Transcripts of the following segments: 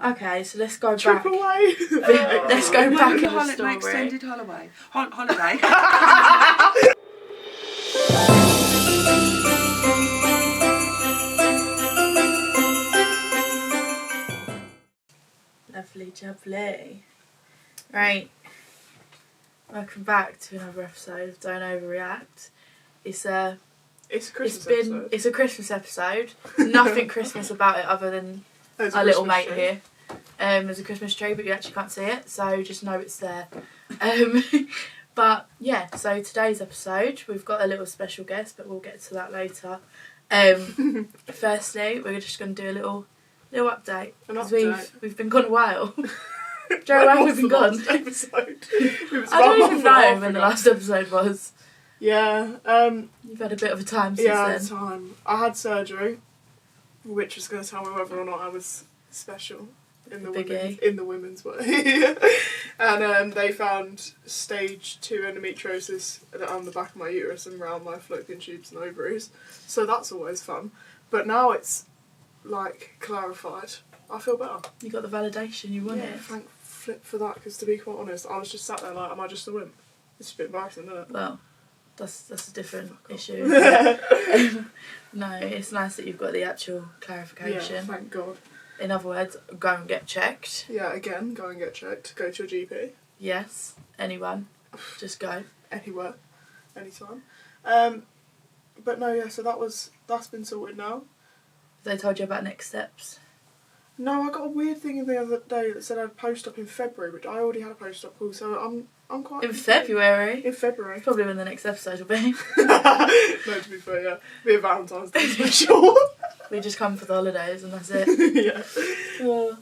Okay, so let's go Trip back. away. Let's go back in the My story. extended holiday. Holiday. Lovely jubbly. Right. Welcome back to another episode of Don't Overreact. It's a Christmas episode. It's a Christmas episode. Nothing Christmas about it other than There's our little mate tree. here. There's a Christmas tree, but you actually can't see it, so just know it's there. But yeah, so today's episode, we've got a little special guest, but we'll get to that later. Firstly, we're just going to do a little update. Because we've been gone a while. Joe, how we've been gone? Episode? I don't even know when the last episode was. Yeah. You've had a bit of a time since then. Time. I had surgery, which was going to tell me whether or not I was special in the women's way. And they found stage 2 endometriosis on the back of my uterus and around my fallopian tubes and ovaries. So that's always fun. But now it's like clarified. I feel better. You got the validation you wanted. Yeah, thank flip for that, because to be quite honest, I was just sat there like, am I just a wimp? It's a bit embarrassing, isn't it? Well, that's a different issue. No, it's nice that you've got the actual clarification. Yeah, thank God. In other words, go and get checked. Yeah, again, go and get checked. Go to your GP. Yes, anyone. Just go. Anywhere. Anytime. But no, yeah, so that's been sorted now. They told you about next steps. No, I got a weird thing the other day that said I'd post-op in February, which I already had a post-op call, so I'm quite... In February? In February. Probably when the next episode will be. No, to be fair, yeah. Be a Valentine's Day special. We just come for the holidays and that's it. Yeah.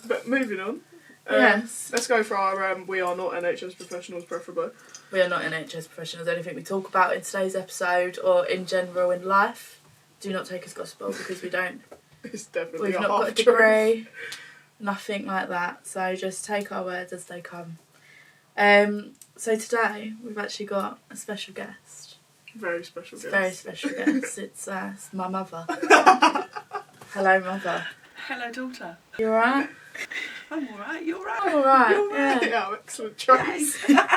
But moving on. Yes. Let's go for our we are not NHS professionals, preferably. We are not NHS professionals. Anything we talk about in today's episode or in general in life, do not take as gospel because we don't. It's definitely We've not got a degree, nothing like that. So just take our words as they come. So today we've actually got a special guest. Very special guest. Very special guest. It's my mother. Hello, mother. Hello, daughter. You alright? I'm alright, you're right. I'm alright. You're right. Yeah, excellent choice. Anyway.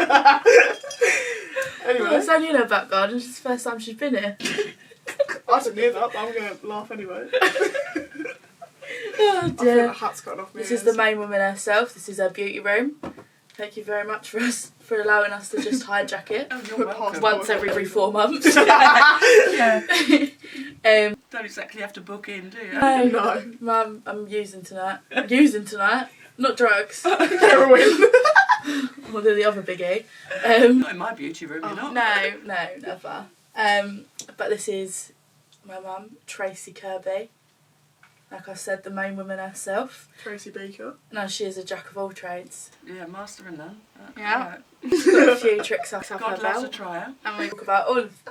Well, it's only in her back garden. It's the first time she's been here. I didn't hear that, but I'm going to laugh anyway. Oh I feel dear. the hat's cut off me. This is the main woman herself. This is her beauty room. Thank you very much for allowing us to just hijack it. Oh, you're welcome. Once every 4 months. Yeah. Don't exactly have to book in, do you? No. Mum, I'm using tonight. Not drugs. Heroin. Or the other biggie. Not in my beauty room, you're not. No, never. But this is my mum, Tracy Kirby. Like I said, the main woman herself. Tracy Beaker. Now she is a jack of all trades. Yeah, master in none. Yeah. Right. She's got a few tricks up her God loves a belt. trier. And we talk about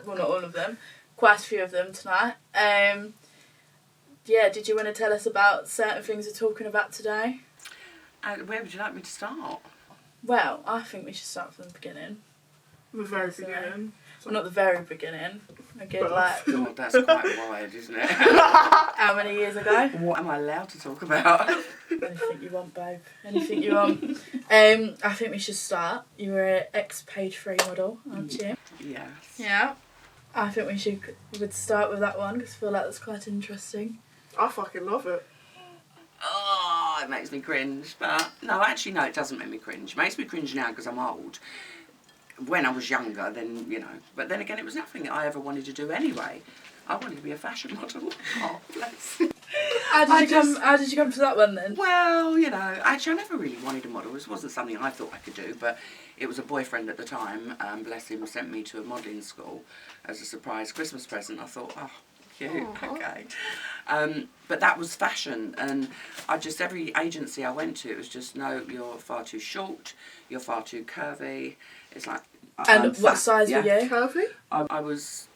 not all of them, quite a few of them tonight. Yeah, did you want to tell us about certain things we're talking about today? Where would you like me to start? Well, I think we should start from the beginning. The very beginning. Well, not the very beginning. Again, like... God, that's quite wide, isn't it? How many years ago? What am I allowed to talk about? Anything you want, babe. Anything you want. I think we should start. You were an ex-Page 3 model, aren't you? Yes. Yeah. I think we would start with that one because I feel like that's quite interesting. I fucking love it. Oh, it makes me cringe. But no, actually, no, it doesn't make me cringe. It makes me cringe now because I'm old. When I was younger, then, you know. But then again, it was nothing that I ever wanted to do anyway. I wanted to be a fashion model. Oh, bless. How did you come to that one then? Well, you know, actually I never really wanted a model. This wasn't something I thought I could do, but it was a boyfriend at the time, bless him, sent me to a modelling school as a surprise Christmas present. I thought, oh, cute, okay. But that was fashion, and every agency I went to, it was just, no, you're far too short, you're far too curvy. It's like... And what size were you? Curvy? I was...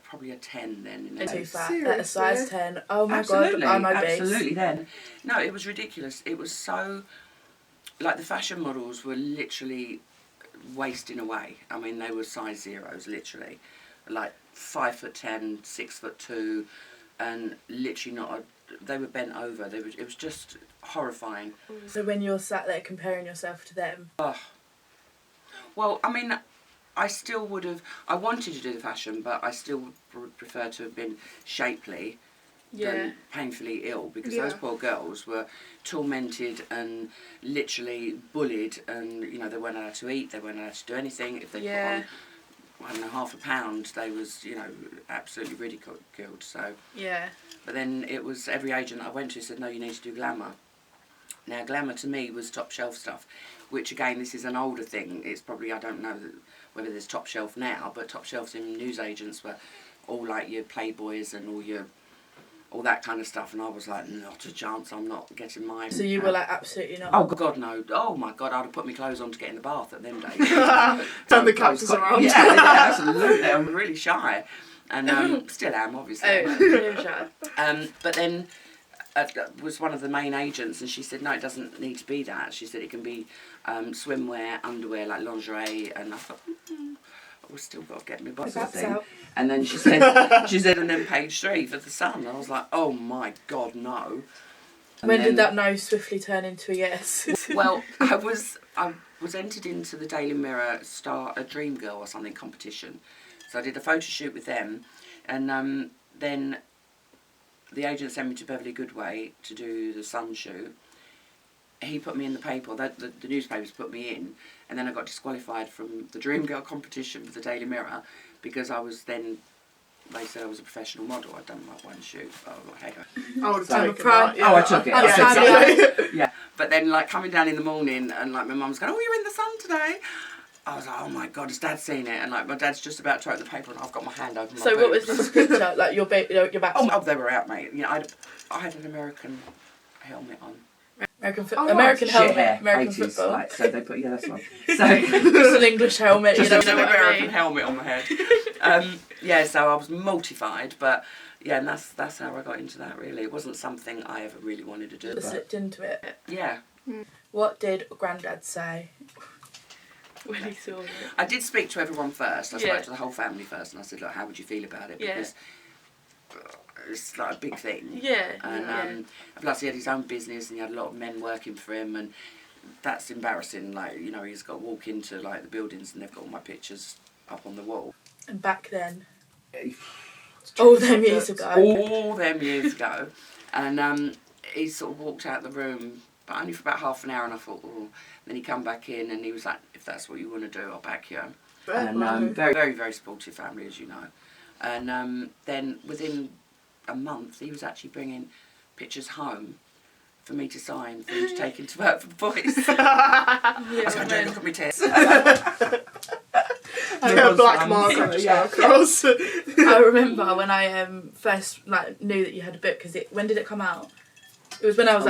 probably a 10 then. Too fat. At a size 10. Oh my absolutely, God, I'm obese. Absolutely then. No, it was ridiculous. It was so... Like, the fashion models were literally wasting away. I mean, they were size zeros, literally. Like, 5'10", 6'2", and literally not they were bent over. It was just horrifying. So when you're sat there comparing yourself to them. Oh. Well, I mean, I still would have. I wanted to do the fashion, but I still would prefer to have been shapely than painfully ill, because those poor girls were tormented and literally bullied, and you know, they weren't allowed to eat, they weren't allowed to do anything. If they put on, I don't know, half a pound, they was, you know, absolutely ridiculed. So but then it was, every agent I went to said, no, you need to do glamour. Now glamour to me was top shelf stuff, which again, this is an older thing. It's probably, I don't know whether there's top shelf now, but top shelves in newsagents were all like your Playboys and all that kind of stuff, and I was like, not a chance, I'm not getting mine. So you were like, absolutely not? Oh God, no. Oh my God, I'd have put my clothes on to get in the bath at them days. Turn the cactus around. Yeah, absolutely. I'm really shy. And still am, obviously. Really shy. But then was one of the main agents, and she said, no, it doesn't need to be that. She said it can be swimwear, underwear, like lingerie, and I thought, we've still got to get my boss thing. Out. And then she said, and then page 3 for the Sun. I was like, oh my God, no. And when did that no swiftly turn into a yes? Well, I was entered into the Daily Mirror a Dream Girl or something competition. So I did a photo shoot with them, and then the agent sent me to Beverly Goodway to do the Sun shoot. He put me in the paper, the newspapers put me in, and then I got disqualified from the Dream Girl competition for the Daily Mirror, because I was then, they said I was a professional model. I'd done like one shoot. I was like, hey. I would have So- taken that. Yeah. Oh, I took it. I took it. Yeah. But then like coming down in the morning, and like my mum's going, oh, you're in the Sun today. I was like, oh my God, has Dad seen it? And like my dad's just about to open the paper, and I've got my hand over my So what was boobs. this picture? Like your back? Oh, they were out, mate. You know, I had an American helmet on. American helmet, Yeah, American 80s, football. like, so they put, that's one. So Just an English helmet, just you know an what I American mean? helmet on my head. Yeah, so I was mortified, but yeah, and that's how I got into that. Really, it wasn't something I ever really wanted to do. Just slipped into it. Yeah. What did Grandad say when he saw it? I did speak to everyone first. I spoke to the whole family first, and I said, look, how would you feel about it? Because it's like a big thing. Yeah. And plus he had his own business, and he had a lot of men working for him, and that's embarrassing. Like, you know, he's got to walk into like the buildings, and they've got all my pictures up on the wall. And back then, all them years ago. All them years ago. And he sort of walked out the room, but only for about half an hour, and I thought, oh. Then he come back in, and he was like, if that's what you want to do, I'll back you. And very, very, very supportive family, as you know. And then within a month, he was actually bringing pictures home for me to sign, for him to take into work for the boys. I was going, don't look at me tits. I got a black mark on the shower cross. I remember when I first knew that you had a book, because when did it come out? It was when I was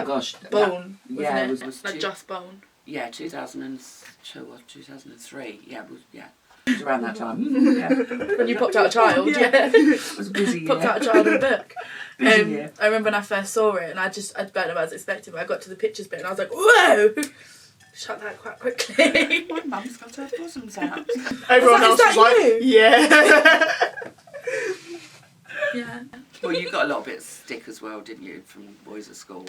born, wasn't it? Was like just born. Yeah, 2002 or 2003. Yeah, it was around that time. Yeah. When you popped out a child, It was a busy year. Popped out a child in a book. Busy year. I remember when I first saw it, and I don't know what I was expecting, but I got to the pictures bit, and I was like, whoa! Shut that quite quickly. My mum's got her bosoms out. Everyone else was like, yeah. Yeah. Well, you got a little bit of stick as well, didn't you, from boys at school?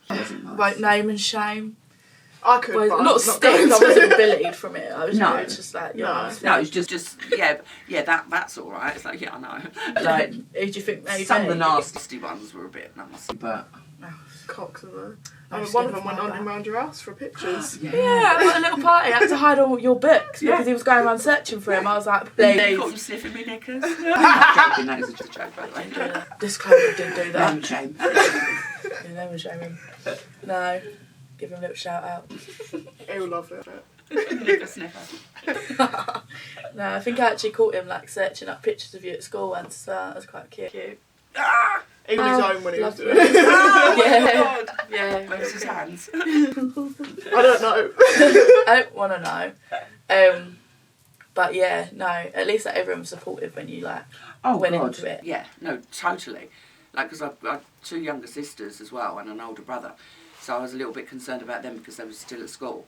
Wasn't nice. Like name and shame. I could, Well, but not stick. I wasn't bullied from it. I was No. just like, No, it's just that's all right. It's like, yeah, I know. Like, who do you think made some of the it? nasty ones were a bit nasty, but cocks in there. I And was one of gonna them went find on that. around your house for pictures. Yeah, at a little party, I had to hide all your books because he was going around searching for him. I was like, you please. got him sniffing me knickers. I'm joking, that is a joke, by the way. Disclaimer, didn't do that. No shame. Yeah, no one shame him. No. Give him a little shout out. Ew, love it. Knicker sniffer. No, I think I actually caught him like searching up pictures of you at school once, so that was quite cute. Ah! Even his own when he was lovely. doing it. Oh my Yeah. God. Yeah. Where's his hands? I don't know. I don't want to know. But yeah, no, at least like, everyone was supportive when you went into it. Yeah, no, totally. Like, because I've got 2 younger sisters as well and an older brother. So I was a little bit concerned about them because they were still at school.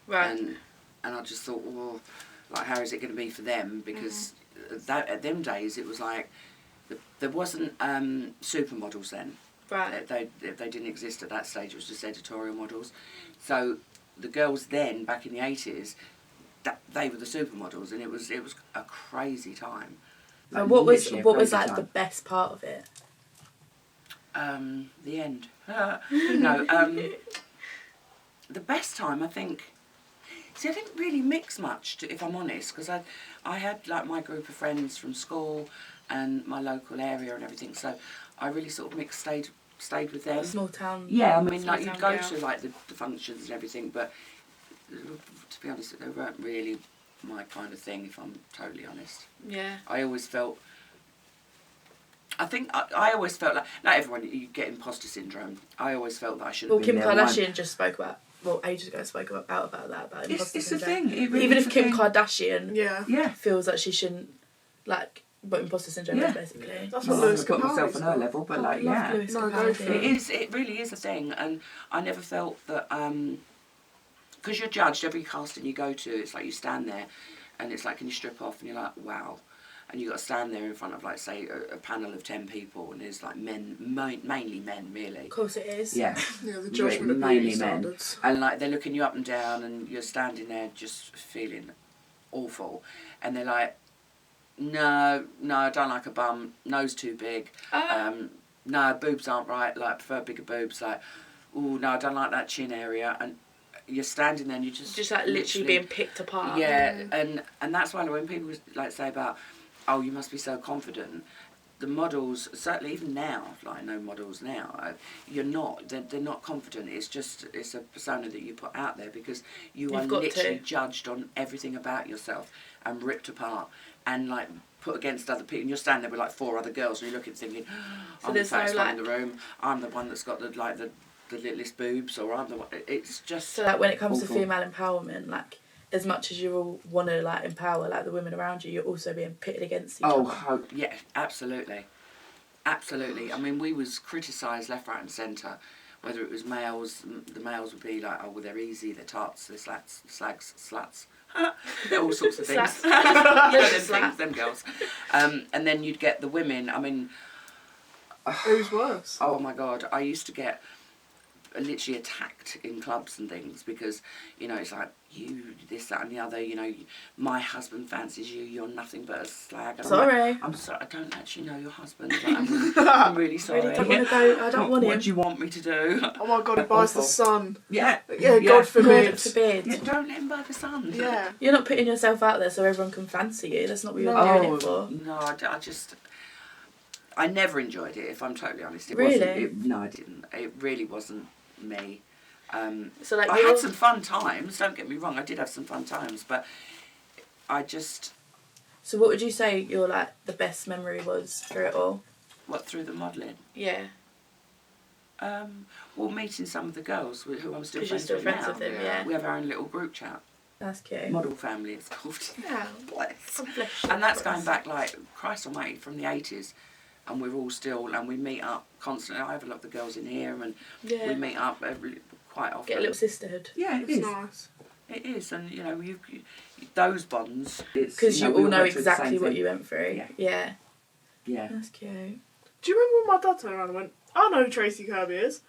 Right. And I just thought, well, like, how is it going to be for them? Because at them days, it was like, there wasn't supermodels then. Right. They didn't exist at that stage. It was just editorial models. So the girls then, back in the 80s, they were the supermodels, and it was a crazy time. And what was literally a crazy like time. the best part of it? The end. No, the best time, I think. See, I didn't really mix much, if I'm honest, because I had like my group of friends from school and my local area and everything. So I really sort of stayed with them. A small town. Yeah, I mean, like you'd go girl. to like the functions and everything, but to be honest, they weren't really my kind of thing. If I'm totally honest. Yeah. I always felt. I always felt like everyone, you get imposter syndrome. I always felt that I should have been Kim there. Kardashian just spoke about, ages ago spoke about that. About imposter It's a syndrome. thing. It really Even is if a Kim thing. Kardashian Yeah. feels like she shouldn't, like, what imposter syndrome is basically. That's Well, what I Lewis put myself Capaldi's on her got. level, but Oh, like, I love yeah. Lewis No, go Capaldi. for it. It really is a thing, and I never felt that, because you're judged every casting you go to, it's like you stand there, and it's like, can you strip off, and you're like, wow. And you got to stand there in front of, like, say, a panel of 10 people, and there's like men, mainly men, really. Of course it is. Yeah. Yeah, the judgment of Mainly beauty men. standards. And like they're looking you up and down, and you're standing there just feeling awful, and they're like, no, I don't like a bum, nose too big, no, boobs aren't right, like I prefer bigger boobs, like, oh no, I don't like that chin area, and you're standing there and you're just like literally being picked apart. Yeah, and that's why when people like say about, oh, you must be so confident, the models, certainly even now, like I know models now, you're not, they're not confident. It's a persona that you put out there because you've are literally judged on everything about yourself and ripped apart and like put against other people. And you're standing there with like 4 other girls and you're looking thinking, I'm the fattest one in the room, I'm the one that's got the littlest boobs, or I'm the one, it's just so like when it comes awful. to female empowerment, like as much as you all want to like empower like the women around you, you're also being pitted against each other. Oh yeah, absolutely. I mean, we was criticised left, right and centre. Whether it was males, the males would be like, oh well, they're easy, they're tarts, they're slags, sluts. They're all sorts of things. them girls. And then you'd get the women, I mean... Who's worse? Oh my God, I used to get literally attacked in clubs and things because, you know, it's like, you, this, that and the other, you know, my husband fancies you, you're nothing but a slag. Sorry. I'm sorry, I don't actually know your husband. I'm really sorry. Really don't want to go, I don't want him. What do you want me to do? Oh my God, he buys the sun. Yeah. God forbid. God forbid. Yeah, don't let him buy the sun. Yeah. You're not putting yourself out there so everyone can fancy you. That's not what you're doing it for. No, I never enjoyed it, if I'm totally honest. Really? No, I didn't. It really wasn't me. So like I had some fun times, don't get me wrong, I did have some fun times, but I just... So what would you say your like the best memory was through it all? What, through the modelling? Yeah. Well, meeting some of the girls who I'm still Because friends you're still with friends now. with them, yeah. We have our own little group chat. That's cute. Model family, it's called. Yeah. Bless. God bless you. And that's going back, like, Christ almighty, from the 80s. And we're all still, and we meet up constantly. I have a lot of the girls in here, and we meet up quite often. Get a little sisterhood. Yeah, It's nice. It is, and you know, you those bonds. Because you all know exactly what you. you went through. Yeah. Yeah. That's cute. Do you remember when my dad turned around and went, I know who Tracy Kirby is?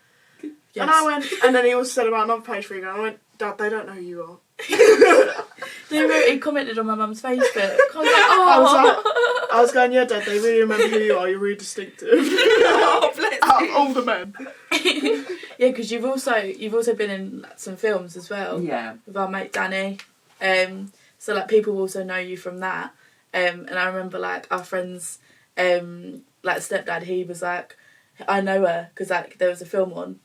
Yes. And I went, and then he also said about another page for you, and I went, Dad, they don't know who you are. He commented on my mum's Facebook. I was like, oh. I was going, yeah, Dad, they really remember who you are. You're really distinctive. Oh, bless Out you. of all the men. Yeah, because you've also been in like, some films as well. Yeah. With our mate Danny. So like people also know you from that. And I remember like our friends, like stepdad, he was like, I know her because like there was a film on.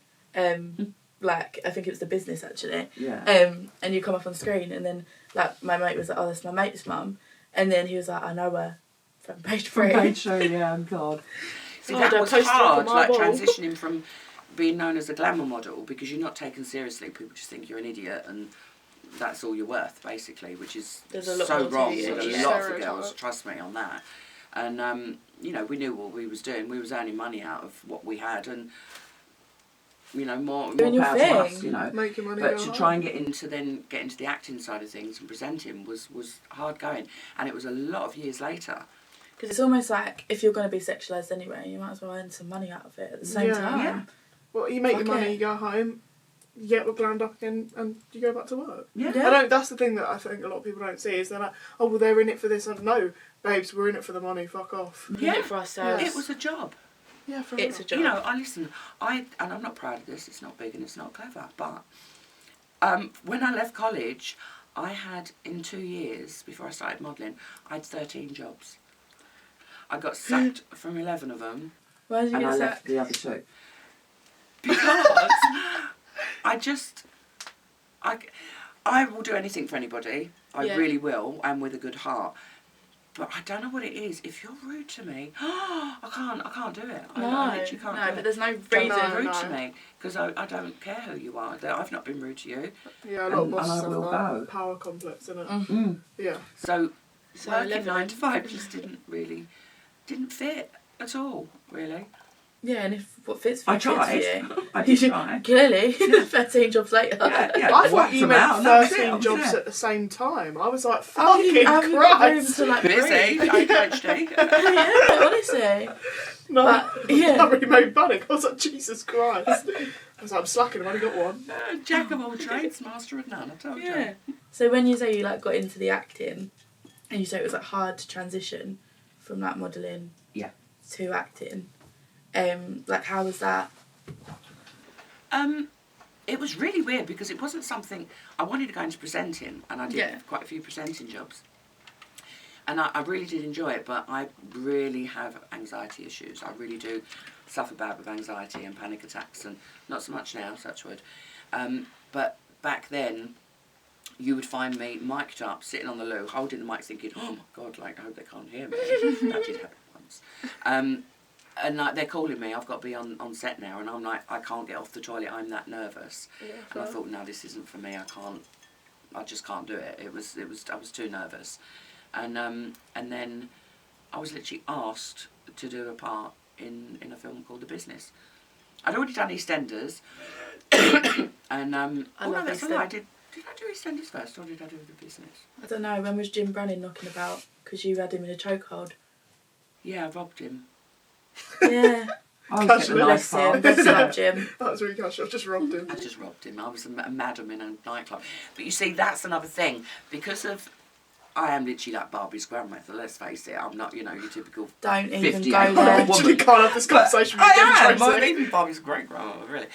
Like I think it was The Business actually. Yeah. And you come up on screen and then like my mate was like, oh, that's my mate's mum, and then he was like, I know her from page 3. From page 3, yeah, God. See, Oh, that don't was post it hard, on my like wall. transitioning from being known as a glamour model because you're not taken seriously. People just think you're an idiot and that's all you're worth, basically, which is There's a lot so more to wrong you, with yeah. a lot of the Stereotype. girls. Trust me on that. And you know, we knew what we was doing. We was earning money out of what we had, and you know, more Doing your power to us, thing. you know. Make your money But go to home. try and get into the acting side of things and presenting was hard going, and it was a lot of years later. Because it's almost like, if you're going to be sexualised anyway, you might as well earn some money out of it at the same time. Yeah. Well, you make Fuck your money, it. you go home, you get the gland up again, and you go back to work. Yeah. That's the thing that I think a lot of people don't see, is they're like, oh, well, they're in it for this. And no, babes, we're in it for the money, fuck off. We're doing it for ourselves. It was a job. Yeah, for It's real. a job. You know, and I'm not proud of this, it's not big and it's not clever, but when I left college, I had, in 2 years, before I started modelling, I had 13 jobs. I got sacked from 11 of them. Why did you And get I sacked? left the other 2. Because I will do anything for anybody. I Yeah. really will, and with a good heart. But I don't know what it is. If you're rude to me, I can't do it. I literally can't do but it. there's no Don't be reason. rude to me, because I don't care who you are. I've not been rude to you. Yeah, a lot of And bosses I have will that go. power complex, innit? Mm. Yeah. So working 11. 9 to 5 just didn't fit at all, really. Yeah, and if what fits for I you fits for tried. you. I did try. Clearly, 13 jobs later. Yeah, I thought whacked you them meant out, and that was it, 13 I was jobs there. at the same time. I was like, Oh, fucking you haven't got room Christ. to like Busy, breathe. ADHD. Yeah, honestly. No, But, yeah. that really made me panic. I was like, Jesus Christ. I was like, I'm slacking, I've only got one. Jack of all trades, master of none, I told Yeah. So when you say you like got into the acting, and you say it was like hard to transition from like modelling to acting, like how was that? It was really weird because it wasn't something I wanted to go into presenting, and I did Yeah. quite a few presenting jobs. And I really did enjoy it, but I really have anxiety issues. I really do suffer bad with anxiety and panic attacks, and not so much now, touch wood. But back then, you would find me mic'd up, sitting on the loo, holding the mic, thinking, "Oh my God, like I hope they can't hear me." That did happen once. And like they're calling me, I've got to be on set now, and I'm like, I can't get off the toilet. I'm that nervous. Yeah, And I thought, no, this isn't for me. I just can't do it. I was too nervous. And then I was literally asked to do a part in a film called The Business. I'd already done EastEnders, and I love that's a lie. EastEnders. Did I do EastEnders first, or did I do The Business? I don't know, when was Jim Brannan knocking about? Because you had him in a chokehold. Yeah, I robbed him. Yeah. I was Casually. getting a nice Bless him. part. Bless up, Jim. That was really casual, I've just robbed him. I just robbed him. I was a madam in a nightclub. But you see, that's another thing. Because of, I am literally like Barbie's grandmother, let's face it. I'm not, your typical Don't even 58 go I there. woman. literally can't have this conversation with you, I am. Tracy. Well, even Barbie's great grandmother, really.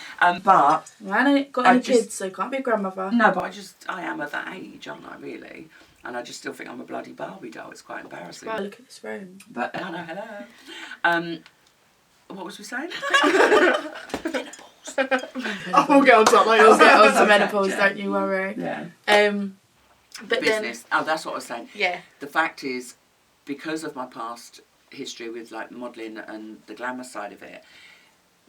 But I ain't got I any just- kids, so can't be a grandmother. no, but I am at that age, aren't I? Really, and I just still think I'm a bloody Barbie doll. It's quite embarrassing. Wow, look at this room. But hello. What was we saying? Oh, we'll get on to that later. We'll get on to Okay, menopause, yeah. don't you worry. Yeah. But Business. Oh, that's what I was saying. then, yeah. The fact is, because of my past history with like modelling and the glamour side of it,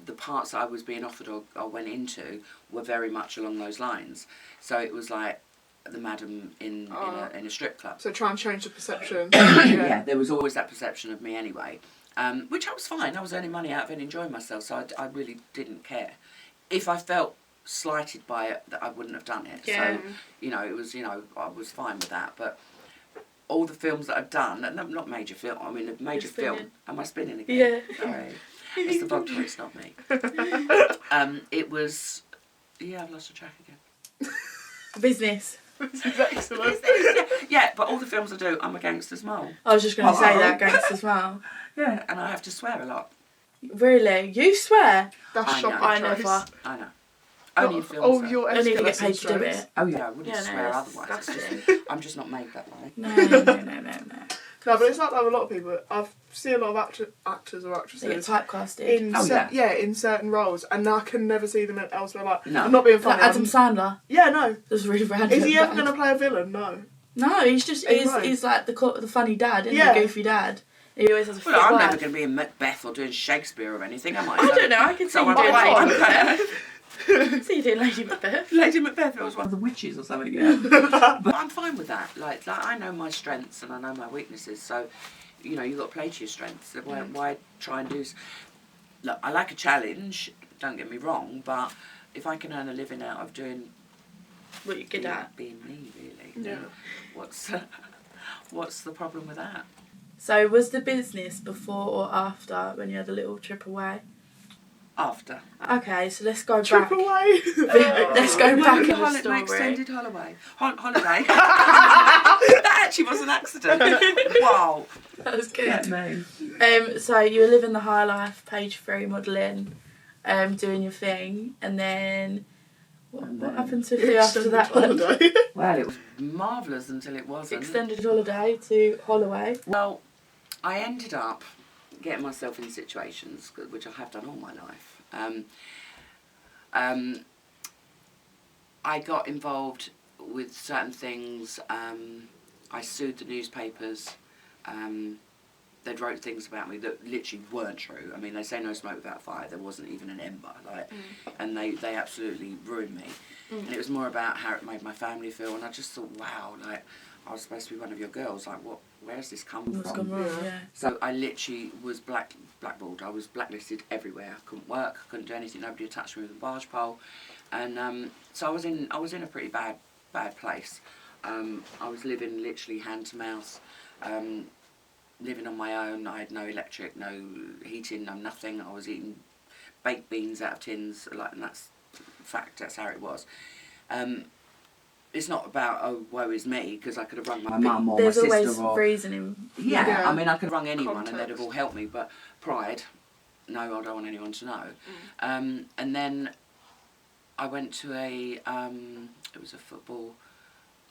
the parts I was being offered or went into were very much along those lines. So it was like the madam in a strip club. So try and change the perception. Yeah, there was always that perception of me anyway, which I was fine. I was earning money out of it and enjoying myself, so I really didn't care. If I felt slighted by it, that I wouldn't have done it. Yeah. So, it was, I was fine with that. But all the films that I've done, and not major film, I mean a major You're spinning. film. Am I spinning again? Yeah. Sorry. It's the bug it's not me. It was, I've lost the track again. Business. This is excellent. Yeah, but all the films I do, I'm a gangster's mole. I was just going to say Oh. that, gangsters well. Yeah, and I have to swear a lot. Really? You swear? That's I know. shocking, I Trace. never. I know. Only in films. Oh, though. you're Only if you get paid to do Trace. it. Oh yeah, I wouldn't Yeah, no, swear it's otherwise. It's disgusting. just, I'm just not made that way. No. No, but it's like that with a lot of people. I've seen a lot of actors or They get actresses typecasted. in certain roles, and I can never see them elsewhere. Like, No. I'm not being Like funny. Adam Sandler. Yeah, no. That's really random. Is he ever going to play a villain? No. No, he's just, He won't. he's like the funny dad, isn't Yeah. he? Goofy dad. He always has a fit Well, I'm wife. never going to be in Macbeth or doing Shakespeare or anything, am I? I don't know, I can see So you I'm doing doing Lady Macbeth. See you doing Lady Macbeth. Lady Macbeth, it was one of the witches or something. Yeah. But I'm fine with that. Like I know my strengths and I know my weaknesses. So, you've got to play to your strengths. So why try and do? Look, I like a challenge. Don't get me wrong, but if I can earn a living out of doing What you're good at. being me, really. Yeah. then what's the problem with that? So was the business before or after when you had a little trip away? After. Okay, so let's go Trip back. away. Let's go back in the My story. extended holiday. Holiday. That actually was an accident. Wow. That was good. Get me. So you were living the high life, page 3 modelling, doing your thing, and then what happened swiftly after that one? Holiday. Well, it was marvellous until it wasn't. Extended holiday to Holloway. Well, I ended up getting myself in situations, which I have done all my life. I got involved with certain things. I sued the newspapers. They'd wrote things about me that literally weren't true. I mean, they say no smoke without fire. There wasn't even an ember, and they absolutely ruined me. And it was more about how it made my family feel. And I just thought, wow, like I was supposed to be one of your girls. Like, where's this come What's from? gone wrong? Yeah. So I literally was blackballed. I was blacklisted everywhere. I couldn't work. I couldn't do anything. Nobody would touch me with a barge pole. And so I was in a pretty bad place. I was living literally hand to mouth. Living on my own. I had no electric, no heating, no nothing. I was eating baked beans out of tins, and that's fact. That's how it was. It's not about, oh, woe is me, because I could have rung my mum or my sister. There's always reasoning. Yeah, I mean, I could have rung anyone Context. and they'd have all helped me, but pride, no, I don't want anyone to know. And then I went to it was a football,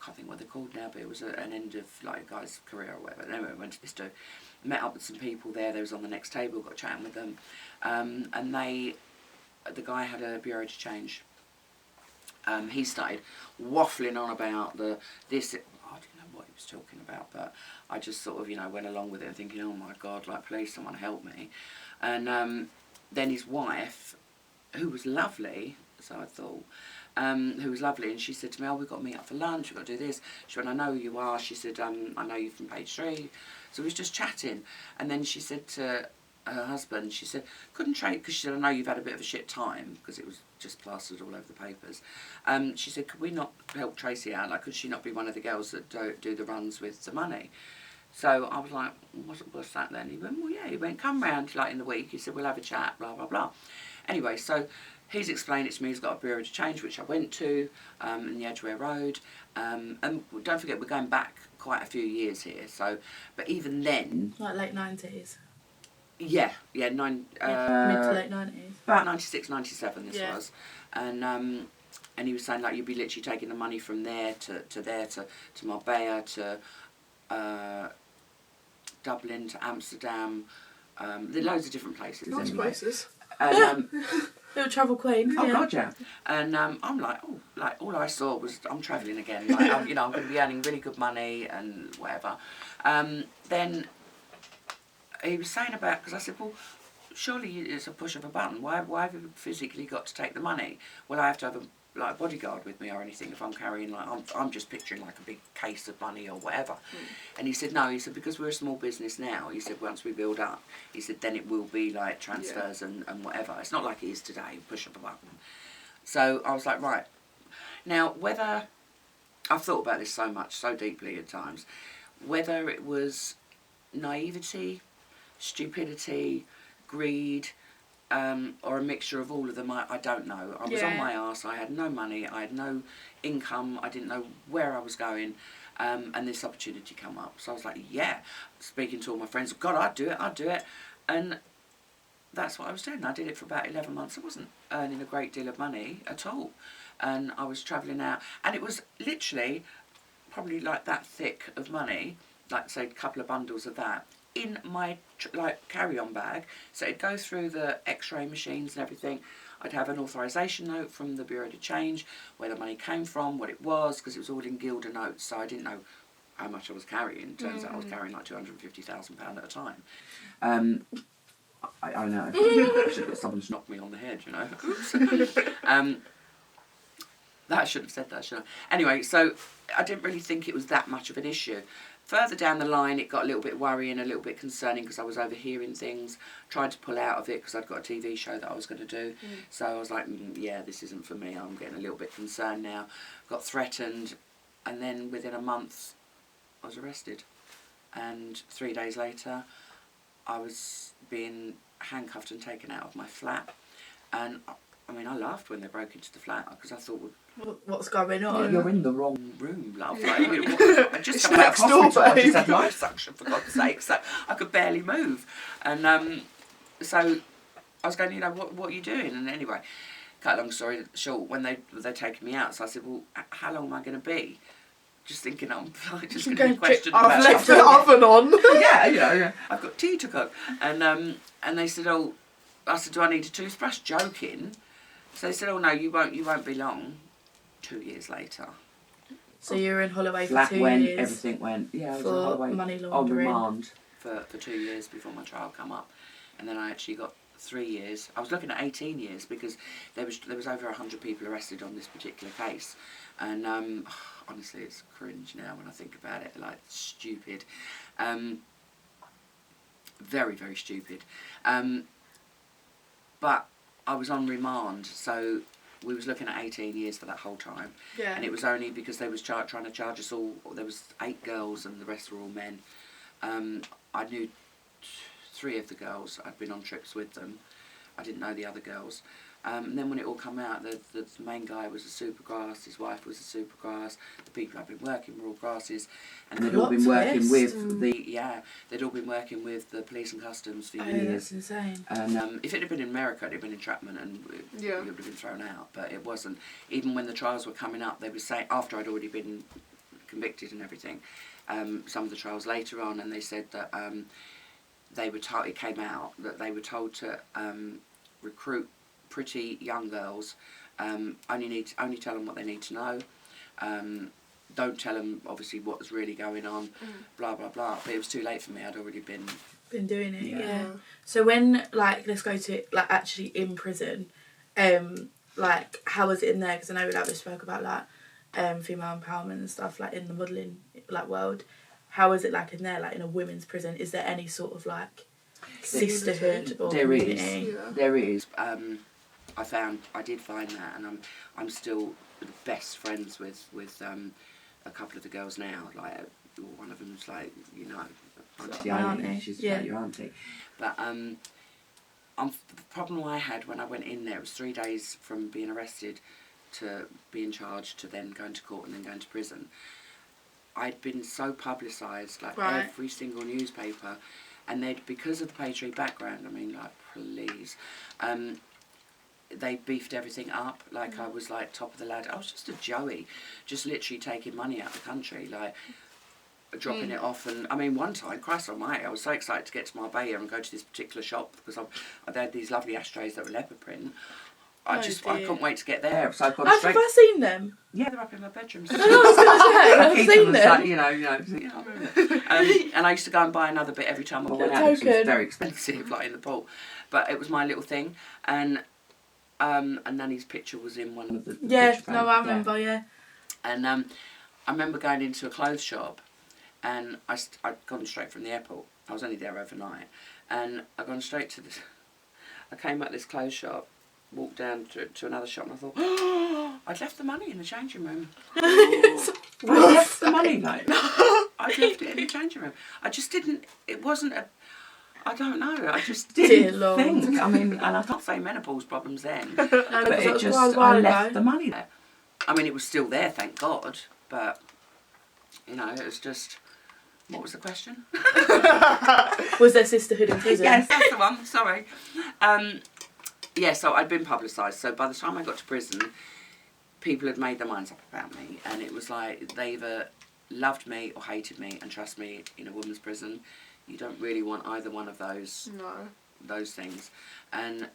I can't think what they're called now, but it was an end of like a guy's career or whatever. Anyway, I went to this met up with some people there. They was on the next table, got chatting with them, and the guy had a bureau to change. He started waffling on about this. I didn't know what he was talking about, but I just sort of went along with it, thinking, oh my God, like please someone help me. And then his wife, who was lovely, so I thought. Who was lovely, and she said to me, oh, we've got to meet up for lunch, we've got to do this. She went, I know who you are. She said, I know you from page 3. So we was just chatting, and then she said to her husband, she said, couldn't Tracy, because she said, I know you've had a bit of a shit time, because it was just plastered all over the papers. She said, could we not help Tracy out? Like, could she not be one of the girls that do the runs with the money? So I was like, what's that then? He went, well, yeah. He went, come round like in the week. He said, we'll have a chat, blah, blah, blah. Anyway, so he's explained it to me. He's got a bureau to change, which I went to in the Edgware Road. And don't forget, we're going back quite a few years here. So, but even then, Like late 90s. yeah, Mid to late 90s. about 96, 97 this Yeah. was. And he was saying like you'd be literally taking the money from there to there to Marbella to Dublin to Amsterdam. There are loads of different places. Nice anyway. places. And, Little travel queen. oh yeah. God, yeah. And I'm like, oh, like all I saw was I'm travelling again. Like, I'm going to be earning really good money and whatever. Then he was saying about, because I said, well, surely it's a push of a button. Why have you physically got to take the money? Well, I have to have a bodyguard with me or anything if I'm carrying I'm just picturing like a big case of money or whatever. And he said no. He said because we're a small business now. He said once we build up, he said then it will be like transfers and whatever. It's not like it is today. Push up a button. So I was like right. Now whether I've thought about this so much, so deeply at times, whether it was naivety, stupidity, greed, or a mixture of all of them, I don't know. I was on my arse, I had no money, I had no income, I didn't know where I was going, and this opportunity came up. So I was like, yeah, speaking to all my friends, God, I'd do it. And that's what I was doing. I did it for about 11 months. I wasn't earning a great deal of money at all. And I was travelling out, and it was literally probably like that thick of money, like say a couple of bundles of that, in my carry-on bag. So it'd go through the x-ray machines and everything. I'd have an authorisation note from the Bureau to Change, where the money came from, what it was, because it was all in Gilder notes, so I didn't know how much I was carrying. Turns out I was carrying like £250,000 at a time. I know. I should have got someone to knock me on the head, Oops. That I should have said that, should I? Anyway, so I didn't really think it was that much of an issue. Further down the line, it got a little bit worrying, a little bit concerning, because I was overhearing things, tried to pull out of it because I'd got a TV show that I was going to do. So I was like, yeah, this isn't for me. I'm getting a little bit concerned now. Got threatened, and then within a month, I was arrested. and 3 days later I was being handcuffed and taken out of my flat. And I mean, I laughed when they broke into the flat because I thought, what's going on? you're in the wrong room, love. Like, I just come out of next door, hospital. I just babe. had life suction, for God's sake. So I could barely move. And so I was going, you know, what are you doing? And anyway, cut a long story short, when they're taking me out, so I said, well, how long am I going to be? Just thinking I'm like, just going to be questioned about I've left the oven on. yeah, you know, yeah. I've got tea to cook. And they said, oh, I said, do I need a toothbrush? Joking. So they said, oh no, you won't be long. 2 years later. So you were in Holloway Flat for 2 went, years. everything went. Yeah, I was in for Holloway money on laundering. remand for 2 years before my trial come up. And then I actually got 3 years. I was looking at 18 years because there was over 100 people arrested on this particular case. And honestly, it's cringe now when I think about it. Like, stupid. Very, very stupid. But I was on remand, so we was looking at 18 years for that whole time. Yeah. And it was only because they was trying to charge us all. There was 8 girls and the rest were all men. I knew 3 of the girls. I'd been on trips with them. I didn't know the other girls. And then when it all came out, the main guy was a supergrass, his wife was a supergrass, the people I'd been working were all grasses, and they'd all been working with they'd all been working with the police and customs for years. That's insane. And if it had been in America, it'd have been entrapment and you would have been thrown out, but it wasn't. Even when the trials were coming up, they were saying, after I'd already been convicted and everything, some of the trials later on, and they said that they were told, it came out that they were told to recruit pretty young girls. Only tell them what they need to know. Don't tell them obviously what's really going on. Blah blah blah. But it was too late for me. I'd already been doing it. Yeah. So when, like, let's go to like actually in prison. Like, how was it in there? Because I know we spoke about like female empowerment and stuff, like in the modelling like world. How is it like in there, like in a women's prison? Is there any sort of like sisterhood or community? There is. I did find that, and I'm still best friends with a couple of the girls now. Like, one of them's like, you know, auntie. She's like your auntie. But the problem I had when I went in there was 3 days from being arrested to being charged to then going to court and then going to prison. I'd been so publicised, like every single newspaper, and they'd, because of the patriot background, I mean, like, please, they beefed everything up. Like, I was like top of the ladder. I was just a Joey, just literally taking money out of the country, like dropping it off. And I mean, one time, Christ almighty, I was so excited to get to Marbella and go to this particular shop because they had these lovely ashtrays that were leopard print. I couldn't wait to get there. So I've gone straight. Have I seen them? Yeah, they're up in my bedroom. I was going to say, I've seen them. Like, you know. And I used to go and buy another bit every time I went out because it was very expensive, like in the pool. But it was my little thing. And Nanny's picture was in one of the picture frames. I remember, yeah. And I remember going into a clothes shop, and I'd gone straight from the airport. I was only there overnight, and I'd gone straight to this. I came out this clothes shop, walked down to another shop, and I thought, oh, I'd left the money in the changing room. I left the money, like, I'd left it in the changing room. I just didn't. It wasn't a. I don't know. I just didn't think. I mean, and I can't say menopause problems then, but it just I left the money there. I mean, it was still there, thank God. But you know, it was just. What was the question? Was there sisterhood in prison? Yes, that's the one. Sorry. Yeah, so I'd been publicised. So by the time I got to prison, people had made their minds up about me, and it was like they either loved me or hated me. And trust me, in a woman's prison, you don't really want either one of those. No. Those things, and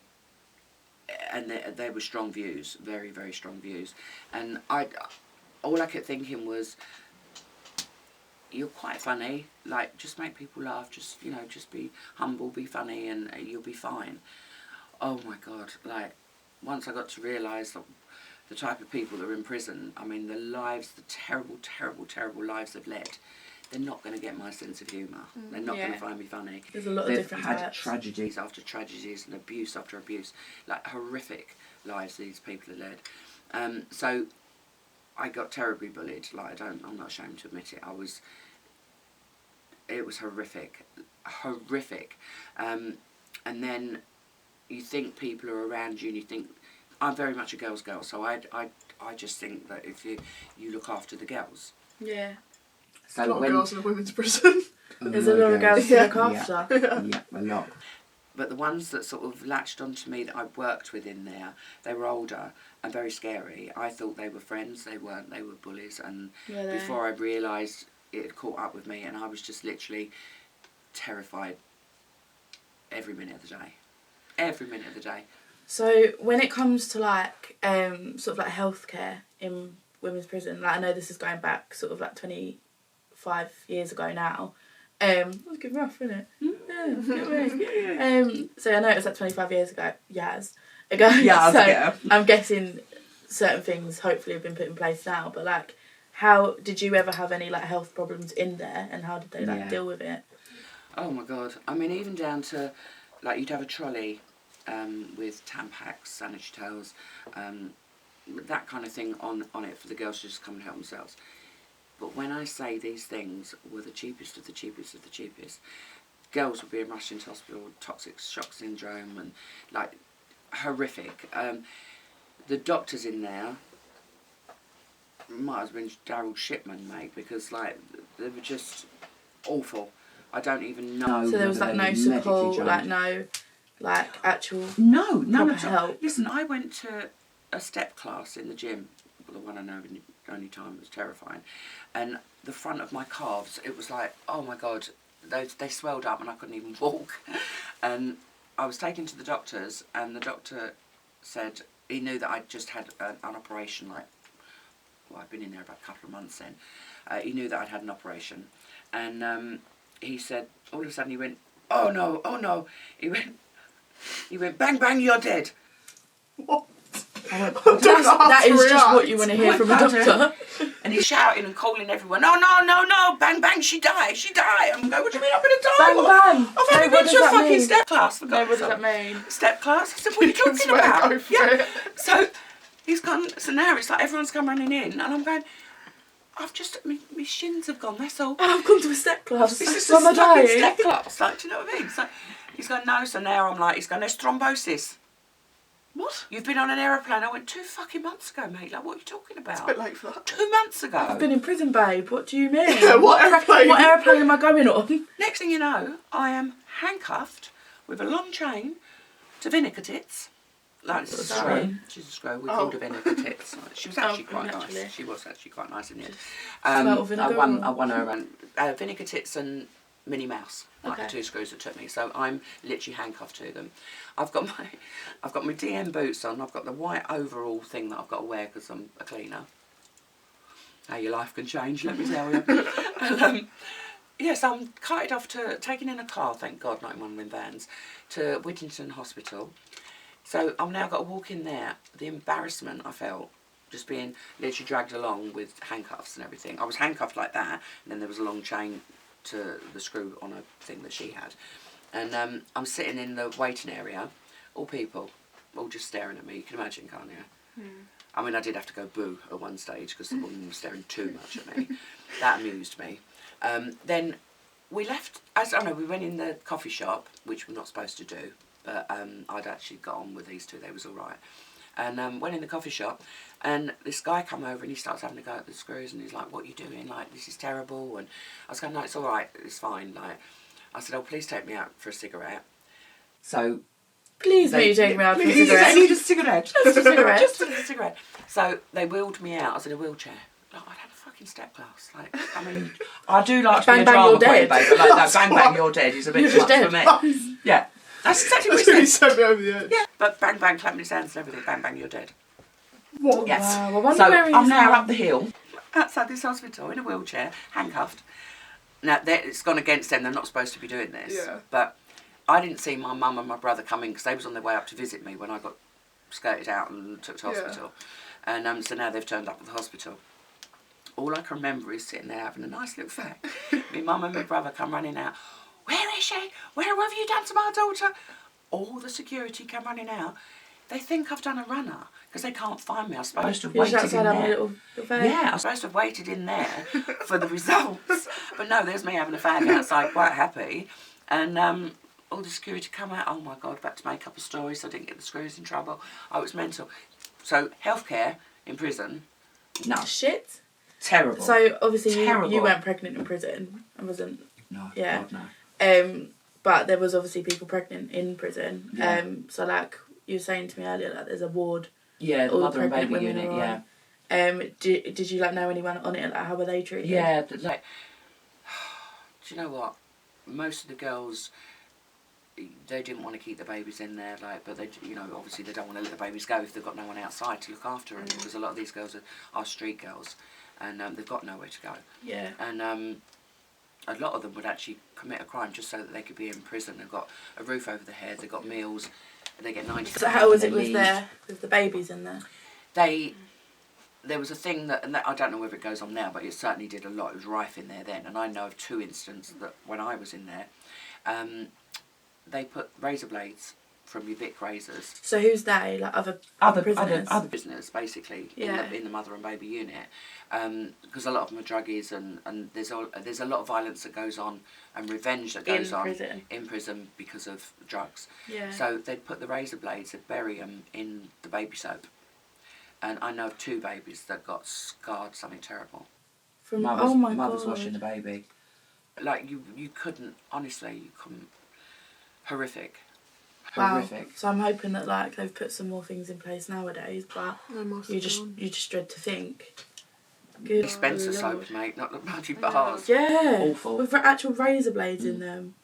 they were strong views, very, very strong views, and all I kept thinking was, you're quite funny, like, just make people laugh, just, you know, just be humble, be funny, and you'll be fine. Oh my God, like, once I got to realise the type of people that are in prison, I mean, the terrible, terrible, terrible lives they've led, they're not going to get my sense of humour. They're not going to find me funny. There's a lot of different types. They've had tragedies after tragedies and abuse after abuse, like horrific lives these people have led. So I got terribly bullied. Like, I'm not ashamed to admit it. it was horrific. And then you think people are around you and you think, I'm very much a girl's girl, so I just think that if you look after the girls. Yeah. So a lot of girls in a women's prison. There's a lot of girls to look after. Yeah, a lot. But the ones that sort of latched onto me that I worked with in there, they were older and very scary. I thought they were friends, they weren't, they were bullies. And before I realised it had caught up with me, and I was just literally terrified every minute of the day. Every minute of the day. So when it comes to like sort of like healthcare in women's prison, like I know this is going back sort of like 25 years ago now. That's good rough, isn't it? Yeah, so I know it was like 25 years ago. So I'm guessing certain things hopefully have been put in place now. But like, how did you ever have any like health problems in there, and how did they like deal with it? Oh my God! I mean, even down to like you'd have a trolley with Tampax, sanitary towels, that kind of thing on it for the girls to just come and help themselves. But when I say these things were the cheapest of the cheapest of the cheapest, girls were being rushed into hospital with toxic shock syndrome and like horrific. The doctors in there might have been Daryl Shipman, mate, because like they were just awful. I don't even know. So there was like no support, like no like actual none proper at all. help. Listen, I went to a step class in the gym, the one I know only time. It was terrifying, and the front of my calves, it was like, oh my God, they swelled up and I couldn't even walk. And I was taken to the doctors, and the doctor said he knew that I'd just had an operation. Like, well, I'd been in there about a couple of months then. He knew that I'd had an operation, and he said, all of a sudden he went, oh no, he went, bang bang, you're dead. What? That is just what you want to hear from a doctor. And he's shouting and calling everyone, no, bang bang, she died. I'm going, what do you mean I'm going to die? Bang bang. I've only been to a fucking step class. No, what does that mean? Step class? I said, what are you talking about? Yeah. So he's gone, so now it's like everyone's come running in, and I'm going, I've just, my shins have gone, that's all. I've gone to a step class. This is a fucking step class. Like, do you know what I mean? So he's going, no, so now I'm like, he's going, there's thrombosis. What? You've been on an aeroplane. I went 2 fucking months ago, mate. Like, what are you talking about? It's a bit late for that. 2 months ago. I've been in prison, babe. What do you mean? Yeah, what aeroplane? What aeroplane am I going on? Next thing you know, I am handcuffed with a long chain to vinegar tits. Like, this is a screw. She's a screw. We called her vinegar tits. She was actually quite nice. She was actually quite nice in the end. I won her around vinegar tits and Minnie Mouse. Like the 2 screws that took me. So I'm literally handcuffed to them. I've got my DM boots on. I've got the white overall thing that I've got to wear because I'm a cleaner. How your life can change, let me tell you. And, yes, I'm carted off to, taken in a car, thank God, not in one of them vans, to Whittington Hospital. So I've now got to walk in there. The embarrassment I felt, just being literally dragged along with handcuffs and everything. I was handcuffed like that, and then there was a long chain to the screw on a thing that she had. And I'm sitting in the waiting area, all people, all just staring at me. You can imagine, can't you? I mean, I did have to go boo at one stage because the woman was staring too much at me. That amused me. Then we left, we went in the coffee shop, which we're not supposed to do, but I'd actually got on with these 2, they was all right. And went in the coffee shop, and this guy come over and he starts having a go at the screws, and he's like, what are you doing? Like, this is terrible. And I was going, no, it's all right, it's fine. Like, I said, oh, please take me out for a cigarette. So... Please may you take me out for a cigarette. I need a cigarette. Just a cigarette. Just a cigarette. So they wheeled me out. I was in a wheelchair. Like, I'd had a fucking step class. Like, I mean, I do like to be a drama queen, babe, but like that bang bang you're dead is a bit much for me. Yeah. That's exactly what he said. Sent me over the edge. Yeah, but bang bang, clapping his hands and everything, bang bang, you're dead. What? Yes. Wow, So I'm now up the hill, outside this hospital, in a wheelchair, handcuffed. Now, it's gone against them, they're not supposed to be doing this. Yeah. But I didn't see my mum and my brother come in because they was on their way up to visit me when I got skirted out and took to hospital. And so now they've turned up at the hospital. All I can remember is sitting there having a nice little fact. My mum and my brother come running out. Where is she? What have you done to my daughter? All the security come running out. They think I've done a runner. because they can't find me. I was supposed to have You're just waited in outside having a there. little fag. Yeah, I was supposed to have waited in there for the results. But no, there's me having a fag outside, quite happy. And all the security come out. Oh my God, back to make up a story so I didn't get the screws in trouble. Oh, it was mental. So, healthcare in prison, no. Shit. Terrible. So, obviously, Terrible. you weren't pregnant in prison. I wasn't. No, Yeah. God, no. But there was obviously people pregnant in prison. Yeah. So, like, you were saying to me earlier, like, there's a ward. Yeah, the all mother and pregnant baby women unit, are yeah. on. Did you, like, know anyone on it? Like, how were they treated? Yeah, but, like, do you know what? Most of the girls, they didn't want to keep the babies in there, like, but they, you know, obviously they don't want to let the babies go if they've got no one outside to look after them, because a lot of these girls are street girls, and they've got nowhere to go. Yeah. And a lot of them would actually commit a crime just so that they could be in prison. They've got a roof over their head, they've got meals, and they get 90. So how was it with the babies in there? There was a thing that, and that, I don't know whether it goes on now, but it certainly did a lot. It was rife in there then, and I know of 2 instances that when I was in there, they put razor blades from your Bic razors. So who's they? Like other prisoners? Other prisoners, basically, Yeah. in the mother and baby unit, because a lot of them are druggies, and there's a lot of violence that goes on and revenge that goes on in prison because of drugs. Yeah. So they'd put the razor blades, they'd bury them in the baby soap, and I know of 2 babies that got scarred something terrible. From mother's washing the baby. Like you couldn't, honestly, you couldn't. Horrific. Wow. Horrific. So I'm hoping that like they've put some more things in place nowadays, but you just dread to think. Good Dispenser Lord. soaps, mate, not the bloody bars. Yeah. Awful. With actual razor blades in them.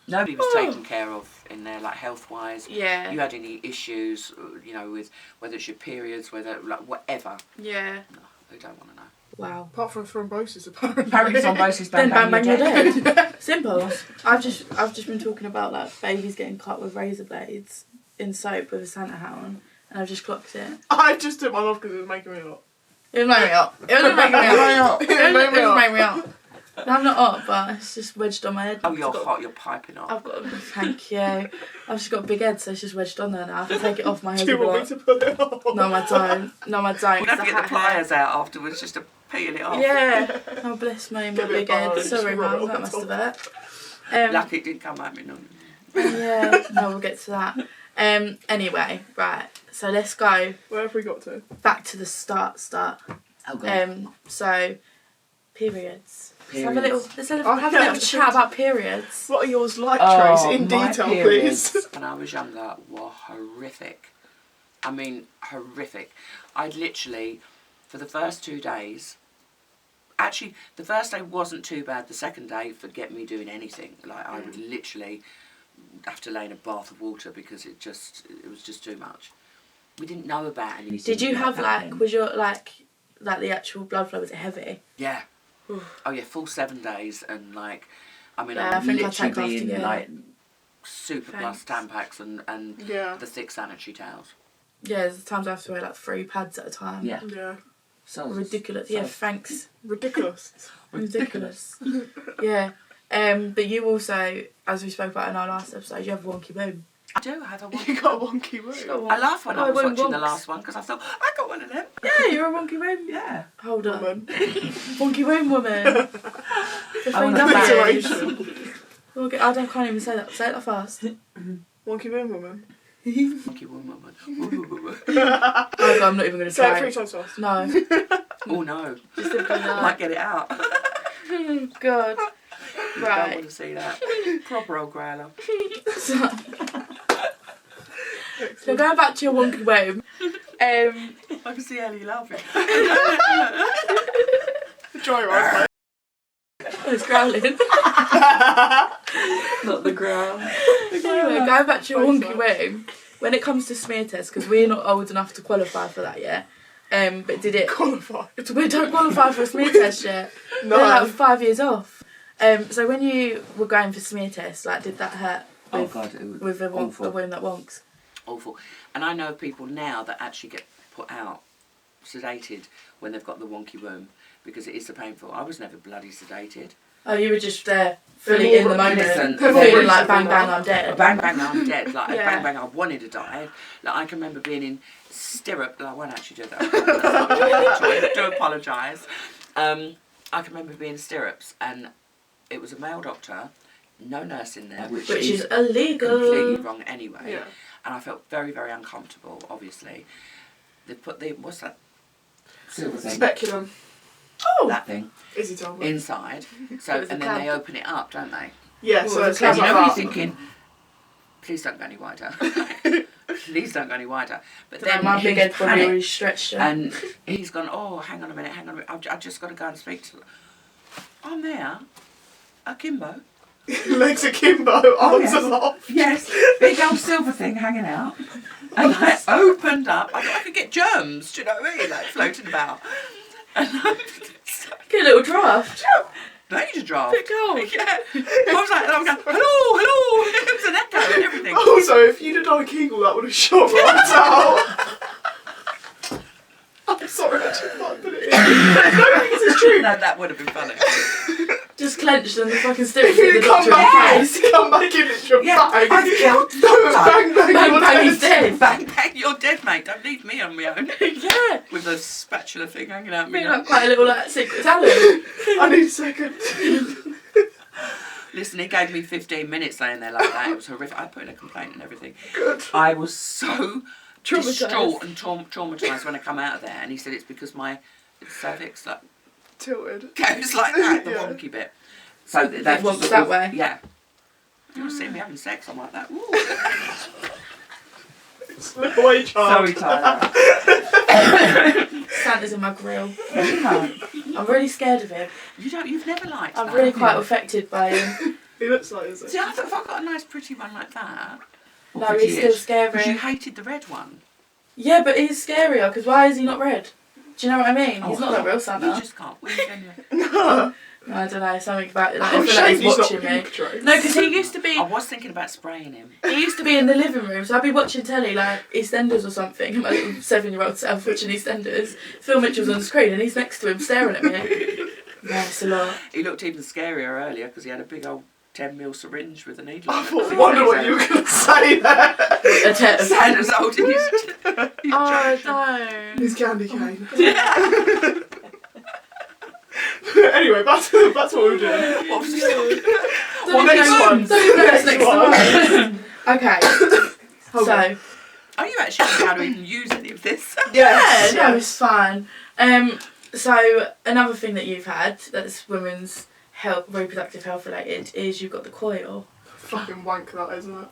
Nobody was taken care of in there, like health wise. Yeah. You had any issues, you know, with whether it's your periods, whether like whatever. Yeah. No, they don't want to know. Wow. Apart from thrombosis, apparently. Apparently thrombosis, Then bang, bang, you're you're dead. dead. Simple. I've just been talking about like babies getting cut with razor blades in soap with a Santa hat on, and I've just clocked it. I just took mine off because it was making me up. It would make me up. It would make me up. It would make me up. I'm not up, but it's just wedged on my head. Oh, you're hot, you're piping hot. I've got thank you. I've just got a big head, so it's just wedged on there now. I have to take it off my head. Do you want me to pull it off? No, I don't. No, I don't. We'll have to get the pliers out afterwards just to peel it off. Yeah. Oh, bless me, my big head. Sorry, rub it Mum, on that the must have hurt. Lucky it didn't come at me, no. Yeah, no, we'll get to that. Anyway, right. So let's go Where have we got to? back to the start. Oh, God. So periods. Periods. Let's have a little chat about periods. What are yours like, Oh, Trace? In my detail, periods please. when I was younger were horrific. I mean, horrific. I'd literally, for the first 2 days, actually, the first day wasn't too bad. The second day, forget me doing anything. Like, I would literally have to lay in a bath of water because it was just too much. We didn't know about anything. Did you have happening. was your like the actual blood flow, was it heavy? Yeah. Oh yeah, full 7 days, and like, I mean, Yeah, I I'm think I'd literally take after being you. like super plus Thanks. Tampax and Yeah. the thick sanitary towels. Yeah, there's times I have to wear like 3 pads at a time. Yeah. Yeah. So Ridiculous. Yeah, thanks. Ridiculous. Ridiculous. Yeah. But you also, as we spoke about in our last episode, you have a wonky boom. I do have a You wonky. got a wonky room. I laughed when I was won't watching the wonks. last one because I thought I got one of them. Yeah, you're a wonky boom. Yeah. Hold on. Woman. Wonky boom woman. The I want thing a that is- Alliteration. Okay, I can't even say that. Say it fast. Wonky room woman. Wonky woman. Oh God, I'm not even going to Say it try 3 it. times fast. No. Oh no. Just simply I no. might get it out. God. I don't Right. want to see that. Proper old growler. So going back to your wonky boom. I can see Ellie laughing. Dry your eyes, mate. Oh, it's growling. Not the ground. Anyway, going back to your wonky boom. When it comes to smear tests, because we're not old enough to qualify for that yet. But did it? Qualified. We don't qualify for a smear test yet. No. We're like 5 years off. So when you were going for smear tests, like, did that hurt? Oh God, it was With a awful. womb that wonks. Awful. And I know people now that actually get put out sedated when they've got the wonky womb, because it is so painful. I was never bloody sedated. Oh, you were just there, fully in the moment, Listen, feeling like bang bang, I'm dead. Bang bang, I'm dead. Like Yeah. bang bang, I wanted to die. Like I can remember being in stirrup. I won't actually do that. I do apologise. I can remember being in stirrups, and it was a male doctor, no nurse in there, which is illegal. Completely wrong anyway. Yeah. And I felt very, very uncomfortable. Obviously, they put the what's that silver thing? Speculum. Oh, That thing Izzy told me. inside. So and then they open it up, don't they? Yeah, so it's And like you know when that. you're thinking, please don't go any wider. Please don't go any wider. But then then my big he's head probably already panicked, stretched it. and he's gone, oh, hang on a minute. I've just got to go and speak to them. I'm there, akimbo. Legs akimbo, arms yes. aloft. Yes, big old silver thing hanging out. And I opened up. I thought I could get germs, do you know what I mean? Like floating about. And Get a little draft. don't need a draft. Bit cold. Yeah. I was like, I was going, hello, hello. It was an echo and everything. Also, if you'd have done a Kegel, that would have shot right out. I'm sorry, I just can't put it in. No, because it's true. No, that would have been funny. Just clenched and the fucking stirrup If you'd the have come doctor in the back, face. come back in, it's your Yeah, bag. I've killed. No, bang, bang, Bang you're bang, he's dead. dead. Bang, bang, you're dead, mate. Don't leave me on my own. Yeah. With the spatula thing hanging out me. Being like quite a little like secret talent. I need a second. Listen, he gave me 15 minutes laying there like that. It was horrific. I put in a complaint and everything. Good. I was so Traumatised. distraught and traumatised when I come out of there. And he said it's because my cervix like Tilted. goes like that, the Yeah. wonky bit. So It that's wonks that way. Yeah. You want to see me having sex? I'm like that. Ooh. Slip away, child. Sorry, Tyler. Santa's in my grill. I'm really scared of him. You've never liked I'm that, really have quite you? affected by him. He looks like this. See, I thought if I got a nice pretty one like that. or No, he's still pretty-ish, scary. because you hated the red one. Yeah, but he's scarier, because why is he not red? Do you know what I mean? He's not like real You Santa. just can't win, can you? No. I don't know, something about it. Like, Oh, I feel like shame he's he's not watching me. pink, Trace. No, because he used to be. I was thinking about spraying him. He used to be in the living room, so I'd be watching telly, like EastEnders or something, and my little 7-year-old self watching EastEnders. Phil Mitchell's on the screen, and he's next to him staring at me. Yeah, it's a lot. He looked even scarier earlier because he had a big old 10mm syringe with a needle. I in it. thought, wonder what you were going to say there. Santa's holding his Oh, no. His candy cane. Anyway, back to what we were doing. What was he talking Well, next one. Next one. Okay. Hold on. So, Are you actually know how to even use any of this? Yes. yeah, no, it's fine. So another thing that you've had that's women's health, reproductive health related, is you've got the coil. Fucking wank that, isn't it?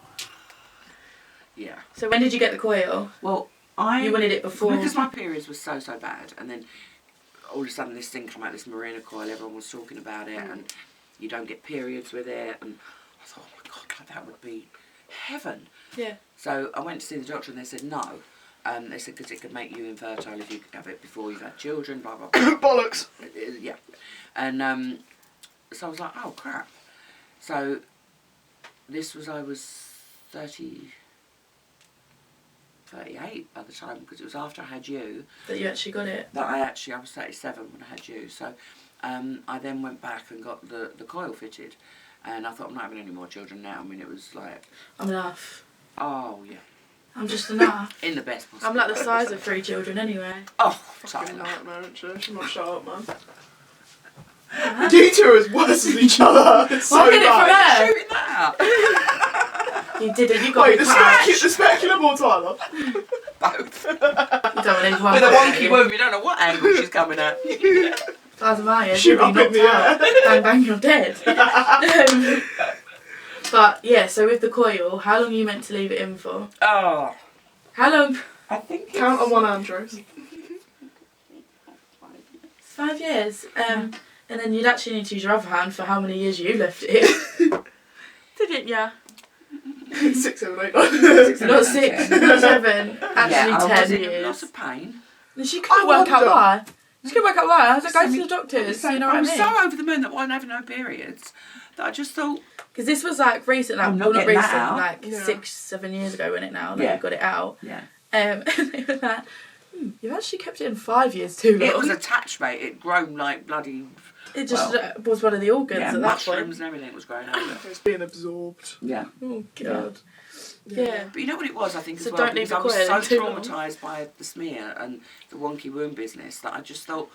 Yeah. So when did you get the coil? Well, You wanted it before. Because my periods were so bad, and then all of a sudden this thing came out, this Marina coil, everyone was talking about it, and you don't get periods with it, and I thought, oh my God, like, that would be heaven. Yeah. So I went to see the doctor, and they said no. They said because it could make you infertile if you could have it before you've had children, blah, blah, blah. Bollocks. Yeah. And so I was like, oh crap. So this was, I was 38 by the time, because it was after I had you. That you actually got it. That I was 37 when I had you. So I then went back and got the coil fitted. And I thought, I'm not having any more children now. I mean, it was like, I'm enough. oh yeah, I'm just enough. in the best possible I'm like the way. size of 3 children anyway. Oh, Fucking Tyler. nightmare, isn't she? She's not shut up, man. You two are as worse as each other. It's so Well, I get it from bad. her. Shooting that out. You didn't. You got Wait, me the patched. speculum or Tyler? Both. You don't want anyone. With a wonky womb, you don't know what angle she's coming at. Size of my head. Shoot you'll be up in the knocked out. air. Bang bang, you're dead. But yeah, so with the coil, how long are you meant to leave it in for? Oh, How long? I think it's Count on one hand, Trace. It's 5 years. And then you'd actually need to use your other hand for how many years you left it. Didn't ya? 6, 7, 8, 9. Not 6, not 7, actually I 10 was in years. lots of pain. And she couldn't work out wonder- why. She couldn't work out why. I was like, go to the I doctors. was You know what I I was mean? so over the moon that I wasn't having no periods that I just thought, Because this was like recent, like, I'm not well, not getting recent, that out. like Yeah. 6, 7 years ago, wasn't it now, that Yeah. you got it out. yeah. And they were like, You actually kept it in 5 years too long. It was attached, mate. It grown like bloody. It just was one of the organs Yeah, at that mushrooms point. and everything was growing out of it. It's being absorbed. Yeah. Oh God. Yeah. But you know what it was, I think, So as well? don't leave Because the I was coil so in too long. traumatised by the smear and the wonky womb business that I just thought,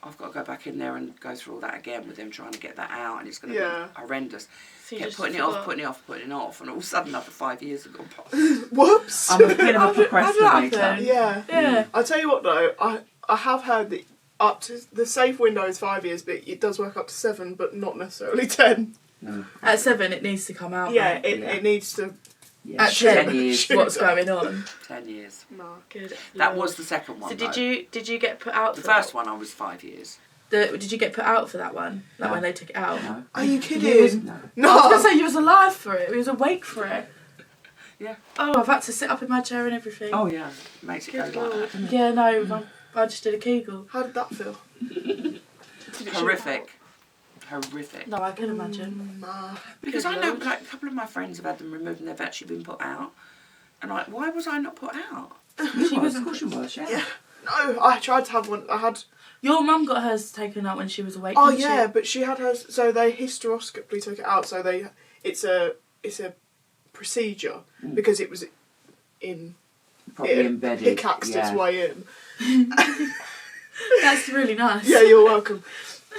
I've got to go back in there and go through all that again with them trying to get that out, and it's going to be horrendous. So you Kept just putting it forgot. off, and all of a sudden another 5 years have gone past. Whoops. I'm a bit of a How did that procrastinator. happen? Yeah. Yeah. I'll tell you what though, I have heard that up to the safe window is 5 years, but it does work up to 7, but not necessarily 10. No. At 7, it needs to come out. Yeah, mate. it needs to. Yeah. At 10, 10 years. what's going on? 10 years. No. Good. That Lord. was the second one. So though. did you get put out The for first that? one I was 5 years. Did you get put out for that one? Like No. when they took it out? No. Are you You kidding? No. I was No. gonna say you was alive for it. You was awake for it. Yeah. Oh, I've had to sit up in my chair and everything. Oh yeah, makes it Good go like Lord. that. doesn't it? Yeah, no, I just did a Kegel. How did that feel? Did it Horrific. Horrific. No, I can imagine. Nah. Because Good I know Lord. like a couple of my friends have had them removed and they've actually been put out. And like, why was I not put out? She was. Of course you was, yeah. Yeah. No, I tried to have one. I had. Your mum got hers taken out when she was awake. Oh didn't yeah, she? but she had hers. So they hysteroscopically took it out. So it's a procedure because it was in. Probably it embedded. pickaxed its way in. That's really nice. Yeah, you're welcome.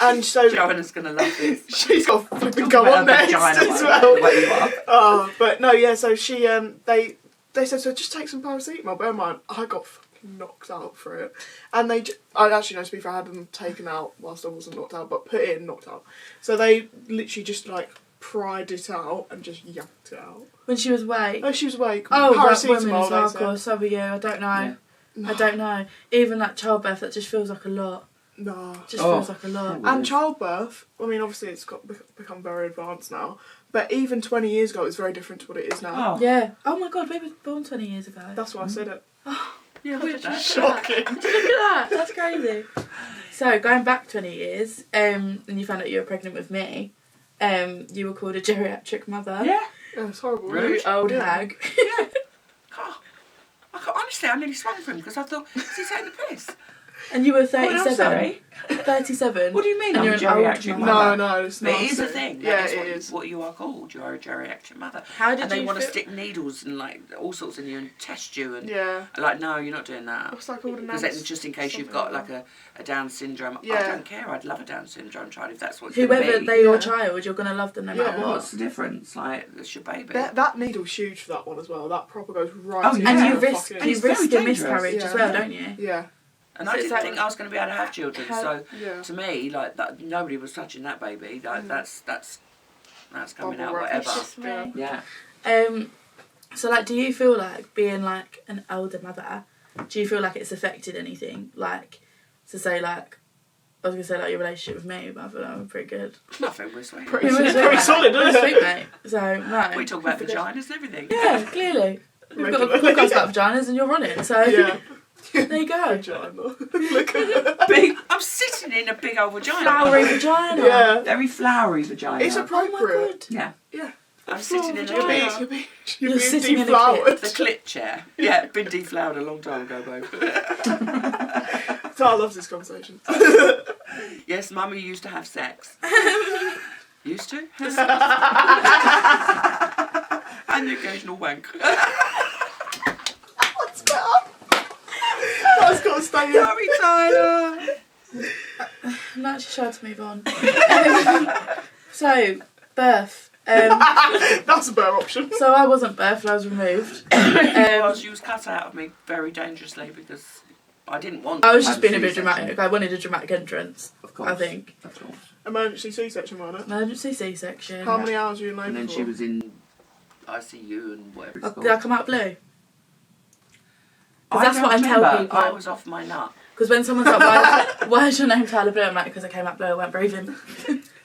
And so Joanna's gonna love this. she's got to flipping Talk go about on her next vagina, as like, well. the way you are. Oh, but no, yeah. So she they said, so just take some paracetamol. Bear in mind, I got fucking knocked out for it, and I actually know, to be fair, I had them taken out whilst I wasn't knocked out, but put in knocked out. So they literally just like pried it out and just yanked it out. When she was awake. Oh, she was awake. Oh, that women Paracetamol, as well, they of said. course. So were you. I don't know. Yeah. I don't know. Even like childbirth, that just feels like a lot. No. Just Oh. feels like a lot. Yeah. And childbirth, I mean, obviously it's become very advanced now, but even 20 years ago it was very different to what it is now. Oh. Yeah. Oh my God, we were born 20 years ago. That's why I said it. Yeah, God, we did did you that. look at Shocking. that? Did you look at that? That's crazy. So going back 20 years, and you found out you were pregnant with me, you were called a geriatric mother. Yeah. Yeah, it's horrible. Rude. You old Yeah. hag. Yeah. Oh, honestly, I nearly swung for him because I thought, is he taking the piss? And you were Oh, no, 37. sorry. 37. What do you mean? And I'm you're a an old geriatric mother. mother. No, it's But not. it is a thing. Yeah, That it what, is. what you are called. You are a geriatric mother. How did and they you want to feel? stick needles and like all sorts in you and test you and Yeah. like, no, you're not doing that. It's like all the Because names. just in case you've got like a Down syndrome. I Yeah. don't care. I'd love a Down syndrome child if that's what it's Whoever gonna be. they're your Yeah. child, you're going to love them no Yeah. matter what. What's the difference? Like, it's your baby. That needle's huge for that one as well. That proper goes right Oh, into yeah. And you the risk fucking- And it's a very dangerous. miscarriage as Yeah. well, don't you? Yeah. And So I it's didn't like- think I was going to be able to have children. How- So Yeah. to me, like that, nobody was touching that baby. Like, that's coming out Bubble wrap. whatever. It's just me. Yeah. So like, do you feel like being like an elder mother? Do you feel like it's affected anything? Like, to say like, I was gonna say like your relationship with me, but I feel like I'm pretty good. Nothing. We're sweet. Pretty It was Pretty solid, It was isn't it? sweet, mate. So no. We talk about Pretty good. vaginas and everything. Yeah, clearly. We've got a Regularly. podcast about vaginas, and you're on it. So Yeah. there you go. Vagina. Look at her. Big. I'm sitting in a big old vagina. Flowery vagina. Yeah. Very flowery vagina. It's Oh my appropriate. god. Yeah. Yeah. I'm sitting in Floral a vagina. big, You're You're being sitting in a deflowered. the clit chair. Yeah, been deflowered a long time ago, babe. Tara loves this conversation. Yes, Mummy used to have sex. Used to? And the occasional wank. What's better? That's got to stay in. Sorry, Tyler. I'm not actually sure to move on. So, birth. That's a better option. So I wasn't birthed, I was removed. Well, she was cut out of me very dangerously because I didn't want I was to just have being a a bit C-section. dramatic. I wanted a dramatic entrance, Of course. I think. Of course. Emergency C-section, wasn't it? Emergency C-section. How many hours were you in labour And then for? she was in ICU and whatever it's called. Did I come out blue? I that's what I don't tell remember. people. I was off my nut. Because when someone's like, why is your name Tyler Blue? I'm like, because I came out blue, I weren't breathing.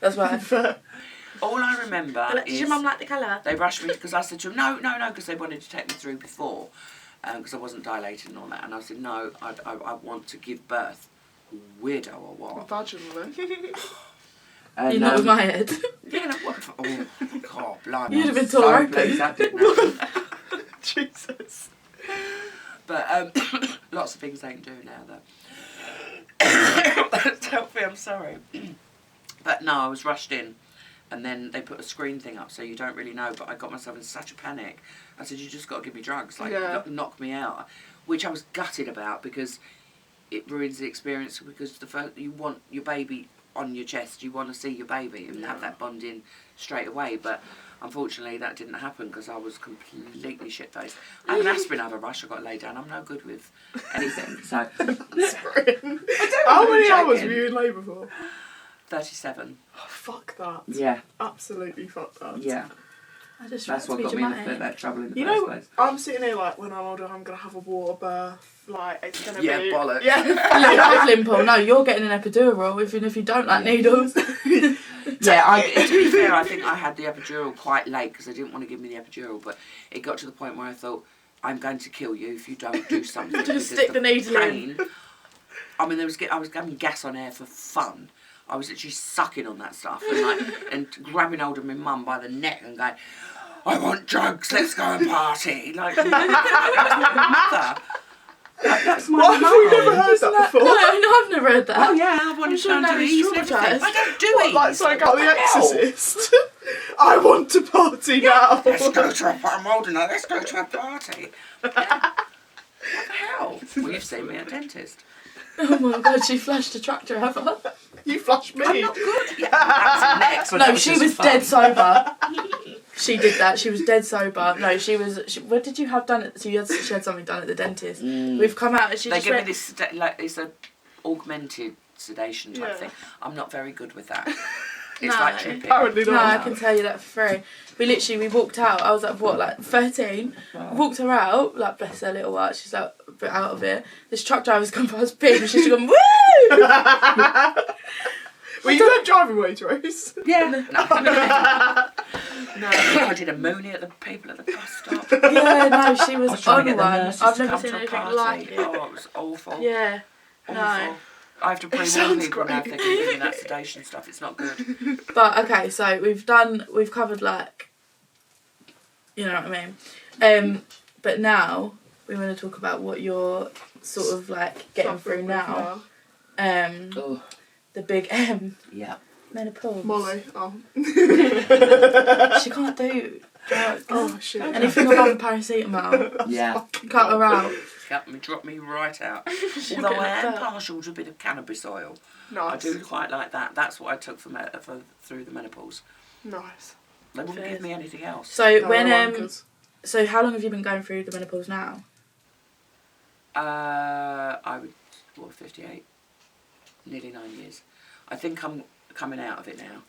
That's why. All I remember Like, is did your mum like the colour? they rushed me because I said to them, no, because they wanted to take me through before, because I wasn't dilated and all that. And I said, no, I want to give birth. Weirdo or what? Vaginally. And, You're not with my head. Yeah, no, what? Oh, God, blimey. You'd have been I'm so tore open. pleased that didn't happen. Jesus. But lots of things they can do now, though. Tell me, I'm sorry. But no, I was rushed in. And then they put a screen thing up, so you don't really know. But I got myself in such a panic. I said, you just got to give me drugs, like, knock me out. Which I was gutted about, because it ruins the experience, because you want your baby on your chest, you want to see your baby and have that bonding straight away. But unfortunately that didn't happen, because I was completely shit-faced. I had an aspirin out of a rush, I got laid down. I'm no good with anything, so... How many hours were you in labour for? 37. Oh, fuck that. Yeah. Absolutely fuck that. Yeah. That's what got me in that trouble in the first place. I'm sitting here like, when I'm older, I'm going to have a water birth. Like, it's going to be... Yeah, bollocks. Yeah. Little pool. No, you're getting an epidural, even if you don't like needles. Yeah, to be fair, I think I had the epidural quite late, because they didn't want to give me the epidural, but it got to the point where I thought, I'm going to kill you if you don't do something. Just stick the needle in. I mean, I was having gas on air for fun. I was literally sucking on that stuff and grabbing hold of my mum by the neck and going, I want drugs, let's go and party. Like, that's my mother. That's my mum. Have you never heard that before? No, I've never heard that. Oh yeah, I wanted to do ease and everything. I don't do ease. Like something out The Exorcist. I want to party now. Let's go to a party. I'm old enough, let's go to a party. Yeah. What the hell? Well, you've seen me at a dentist. Oh my god, she flashed a tractor, have I? You flashed me. I'm not good. Yeah, that's next. No, she was dead sober. She did that. She was dead sober. No, she was... what did you have done? She had something done at the dentist. We've come out and she they just give me this, like, it's a augmented sedation type thing. I'm not very good with that. It's like tripping. Apparently not. No, I can tell you that for free. We walked out. I was like, what, like 13? Walked her out, like, bless her little heart. She's like a bit out of it. This truck driver's come past big and she's gone, woo! Were you at driving weight race? Yeah. No, I did a moony at the people at the bus stop. Yeah, no, she was I on one. I've never seen anything like it. Oh, it was awful. Yeah. Awful. No. I have to pre-warn people now if they're going to give me that sedation stuff. It's not good. But okay, so we've covered, like, you know what I mean. But now we want to talk about what you're sort of like getting through now. The big M. Yeah. Menopause. Molly. Oh. She can't do drugs. Oh shit. Anything above paracetamol. Yeah. Cut her out. Drop me right out. Although I am partial to a bit of cannabis oil. Nice. I do quite like that. That's what I took through the menopause. Nice. They wouldn't give me anything else. So No, so how long have you been going through the menopause now? I would 58. Nearly 9 years. I think I'm coming out of it now.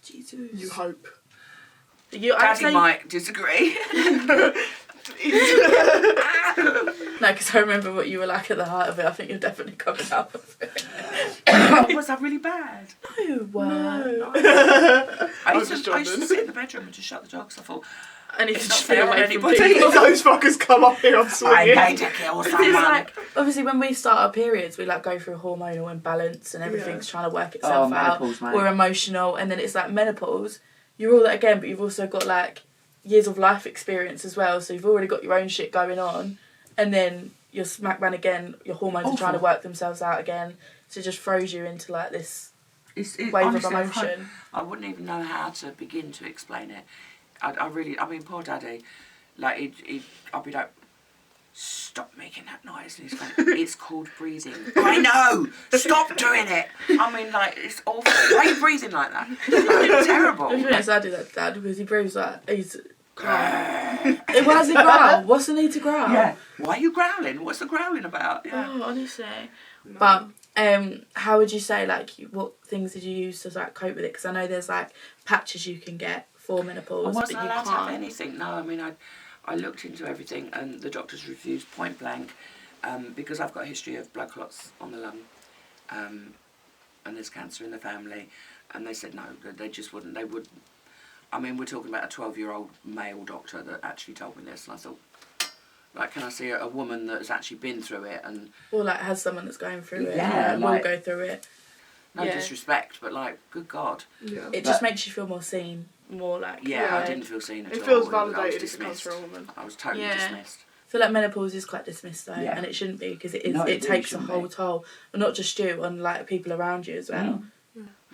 Jesus. You hope. Daddy might disagree. No, because I remember what you were like at the heart of it. I think you're definitely coming out of it. Was that really bad? No. I used to sit in the bedroom and just shut the door because I thought, I need to it's just not be fair on away from anybody. people. Those fuckers come up here on swinging. I'm going to kill It's someone. like, obviously when we start our periods, we like go through hormonal imbalance and everything's trying to work itself out. Menopause, mate. We're emotional, and then it's like menopause. You're all that again, but you've also got like years of life experience as well. So you've already got your own shit going on, and then you're smack bang again. Your hormones are trying to work themselves out again. So it just throws you into like this wave honestly, of emotion. I wouldn't even know how to begin to explain it. I mean, poor Daddy, like, I'd be like, stop making that noise. And he's going, it's called breathing. I know! Stop doing it! I mean, like, it's awful. Why are you breathing like that? It's terrible. To be honest, I do that to Dad because he breathes like he's. Why does he growl? What's the need to growl? Yeah. Why are you growling? What's the growling about? Yeah. Oh, honestly. No. But how would you say, like, what things did you use to like cope with it? Because I know there's like patches you can get for menopause, I wasn't but you allowed can't. to have anything. No, I mean, I looked into everything, and the doctors refused point blank because I've got a history of blood clots on the lung, and there's cancer in the family, and they said no, they just wouldn't. They would. I mean, we're talking about a 12-year-old male doctor that actually told me this, and I thought, like, can I see a woman that's actually been through it and or like has someone that's going through it? Yeah, and like, will go through it. No disrespect, but like, good God. Yeah. It just makes you feel more seen, more like. Yeah, I didn't feel seen at all. It feels I was validated if it comes dismissed. from a woman. I was totally Yeah. dismissed. feel like menopause is quite dismissed though, Yeah. and it shouldn't be, because it It takes a shouldn't whole be. toll, and not just you, on like people around you as well.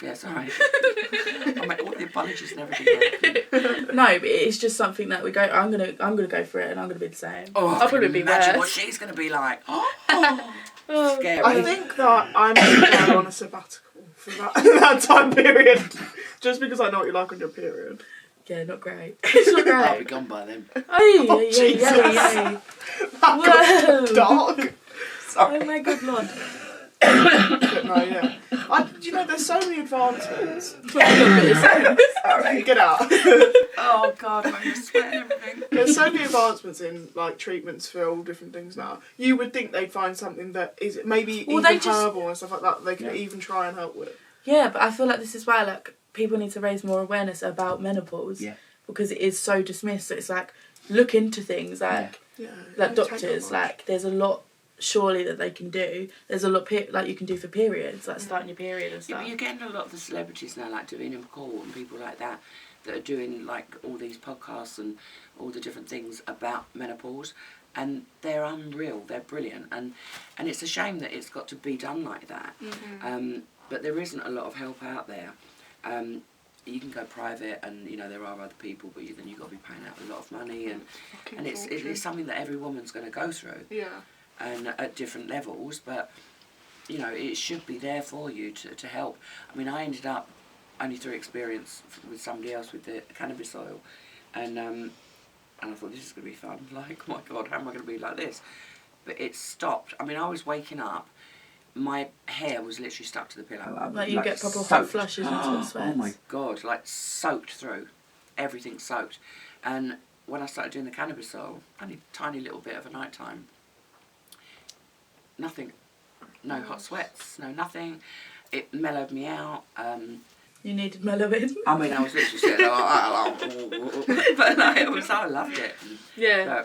Yeah, sorry. I make all the apologies and everything. No, but it's just something that we go. I'm gonna go for it, and I'm gonna be the same. Oh, I'll probably be imagine worse. what she's going to be like. Oh, scary. I think that I'm going to go on a sabbatical for that time period, just because I know what you like on your period. Yeah, not great. It's not great. I'll be gone by then. Oh, Jesus. Whoa. Dark. Sorry. Oh my good lord. But no, yeah. You know, there's so many advancements. Sorry. Get out. Oh God, I'm going to sweat and everything. There's so many advancements in like treatments for all different things now. You would think they'd find something that is maybe even herbal and stuff like that they could even try and help with. Yeah, but I feel like this is why like people need to raise more awareness about menopause. Yeah. Because it is so dismissed. So it's like, look into things like like doctors. Like there's a lot surely that they can do. There's a lot like you can do for periods, like starting your period and stuff. Yeah, but you're getting a lot of the celebrities now, like Davina McCall and people like that are doing like all these podcasts and all the different things about menopause, and they're unreal. They're brilliant, and it's a shame that it's got to be done like that. But there isn't a lot of help out there. You can go private, and you know there are other people, but then you've got to be paying out a lot of money, and it's something that every woman's going to go through. Yeah. And at different levels, but you know it should be there for you to help. I mean, I ended up only through experience with somebody else with the cannabis oil, and I thought this is going to be fun. Like, oh my God, how am I going to be like this? But it stopped. I mean, I was waking up, my hair was literally stuck to the pillow. Like you get proper hot flushes and sweats. Oh my God, like soaked through, everything soaked. And when I started doing the cannabis oil, only a tiny little bit of a night time. Nothing, no hot sweats, no nothing. It mellowed me out. You needed mellowing. I mean, I was literally sitting there, but no, I loved it. Yeah.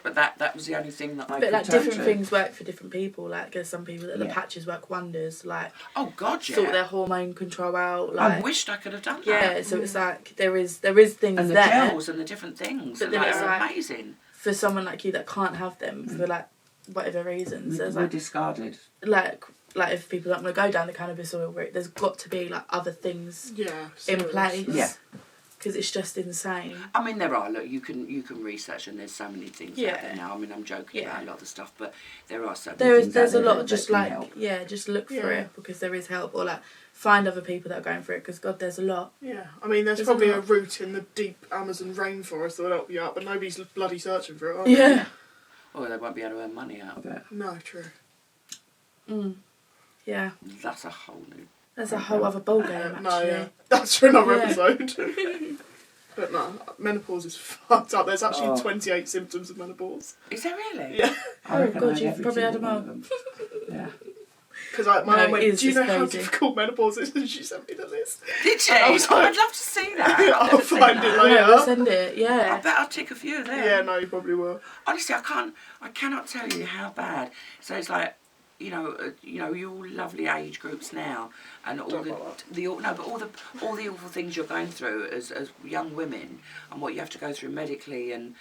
But that was the only thing that I could But like turn different to. things work for different people. Like there's some people that the patches work wonders. Like oh God, yeah. sort their hormone control out. Like I wished I could have done that. yeah. So it's like there is things and the there. gels and the different things. But And then it's they're like amazing. for someone like you that can't have them for like whatever reasons. There's We're like discarded. like if people don't want to go down the cannabis oil route, there's got to be like other things in place. Yeah. Because it's just insane. I mean, there are. Look, you can research, and there's so many things out there now. I mean, I'm joking about a lot of the stuff, but there are so many things. There's out a there lot. Just that can like help. just look for it because there is help, or like find other people that are going for it. Because God, there's a lot. Yeah, I mean, there's probably a route in the deep Amazon rainforest that will help you out, but nobody's bloody searching for it. Are they? Yeah. Or they won't be able to earn money out of it. No, true. Yeah. That's a whole new. There's a whole other ball game actually. No, yeah, that's for another episode. But no, menopause is fucked up. There's actually 28 symptoms of menopause. Is there really? Yeah. Oh God, you've probably had them all. Yeah. Because my mum went, do you know how crazy. difficult menopause is? And she sent me the list. Did she? I was like, I'd love to see that. I'll find it later. Yeah, we'll send it. I Yeah. bet I'll tick a few of them. Yeah, no, you probably will. Honestly, I cannot tell you how bad. So it's like, you know, you're all lovely age groups now, and all the awful things you're going through as young women, and what you have to go through medically, and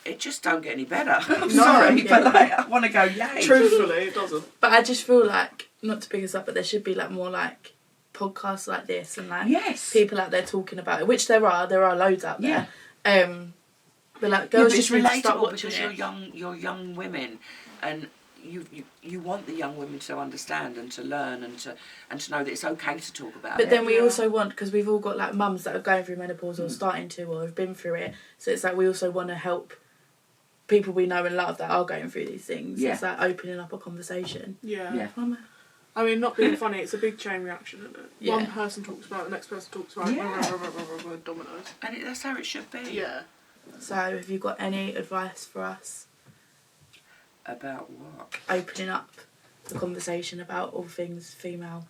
it just don't get any better. I'm sorry, but like, I want to go yay. Truthfully, it doesn't. But I just feel like, not to pick us up, but there should be like more like podcasts like this and like people out there talking about it, which there are loads out there. But like girls just need to start watching because it. you're young women, and you want the young women to understand and to learn and to know that it's okay to talk about it. But then we also want, because we've all got like mums that are going through menopause or starting to or have been through it, so it's like we also want to help people we know and love that are going through these things. Yeah. It's like opening up a conversation. Yeah. I mean, not being funny, it's a big chain reaction, isn't it? Yeah. One person talks about it, the next person talks about it, dominoes. And that's how it should be. Yeah. So have you got any advice for us? About what? Opening up the conversation about all things female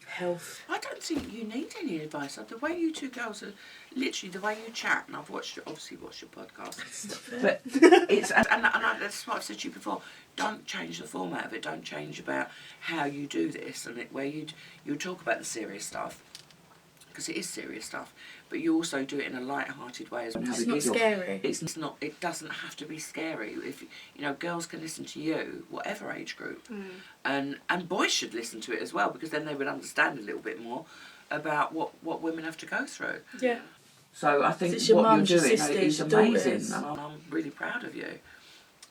health. I don't think you need any advice. The way you two girls are, literally the way you chat, and I've obviously watched your podcast, but it's and that's what I've said to you before. Don't change the format of it. Don't change about how you do this, and where you talk about the serious stuff, because it is serious stuff, but you also do it in a light-hearted way as well. It's not scary. It's not. It doesn't have to be scary. If you know, girls can listen to you, whatever age group, and boys should listen to it as well, because then they would understand a little bit more about what women have to go through. Yeah. So I think Your what mums, you're your doing sisters, is your amazing, daughters. and I'm really proud of you.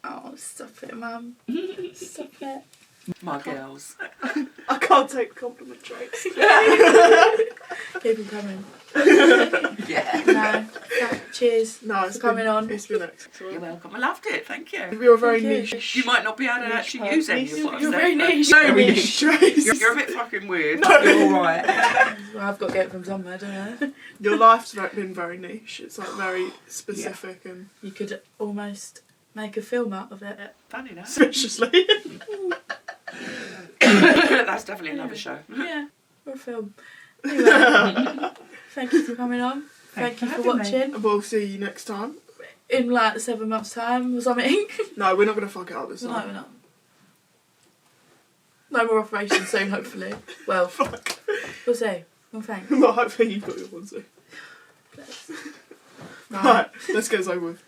Oh, stop it, Mum. Stop it. My girls. I can't take the compliment, Trace. Keep them coming. Yeah. No. Cheers No, for coming on. It's been excellent. You're welcome. I loved it. Thank you. You're very Thank you. niche. You might not be able to actually use any of what I've You're said. very but- niche. Very niche, Trace. You're a bit fucking weird. No. You're all right. Well, I've got to get it from somewhere, don't I? Your life's been very niche. It's like very specific and You could almost make a film out of it. Funny that. suspiciously. That's definitely another show. Yeah, or a film. Anyway, thank you for coming on. Thank you for watching. We'll see you next time. In like 7 months' time or something. No, we're not going to fuck it up this No, time. we're not. No more operations soon, hopefully. Well, Fuck. we'll see. Well, thanks. Well, hopefully you've got your one soon. Bless. Right, let's get this over with.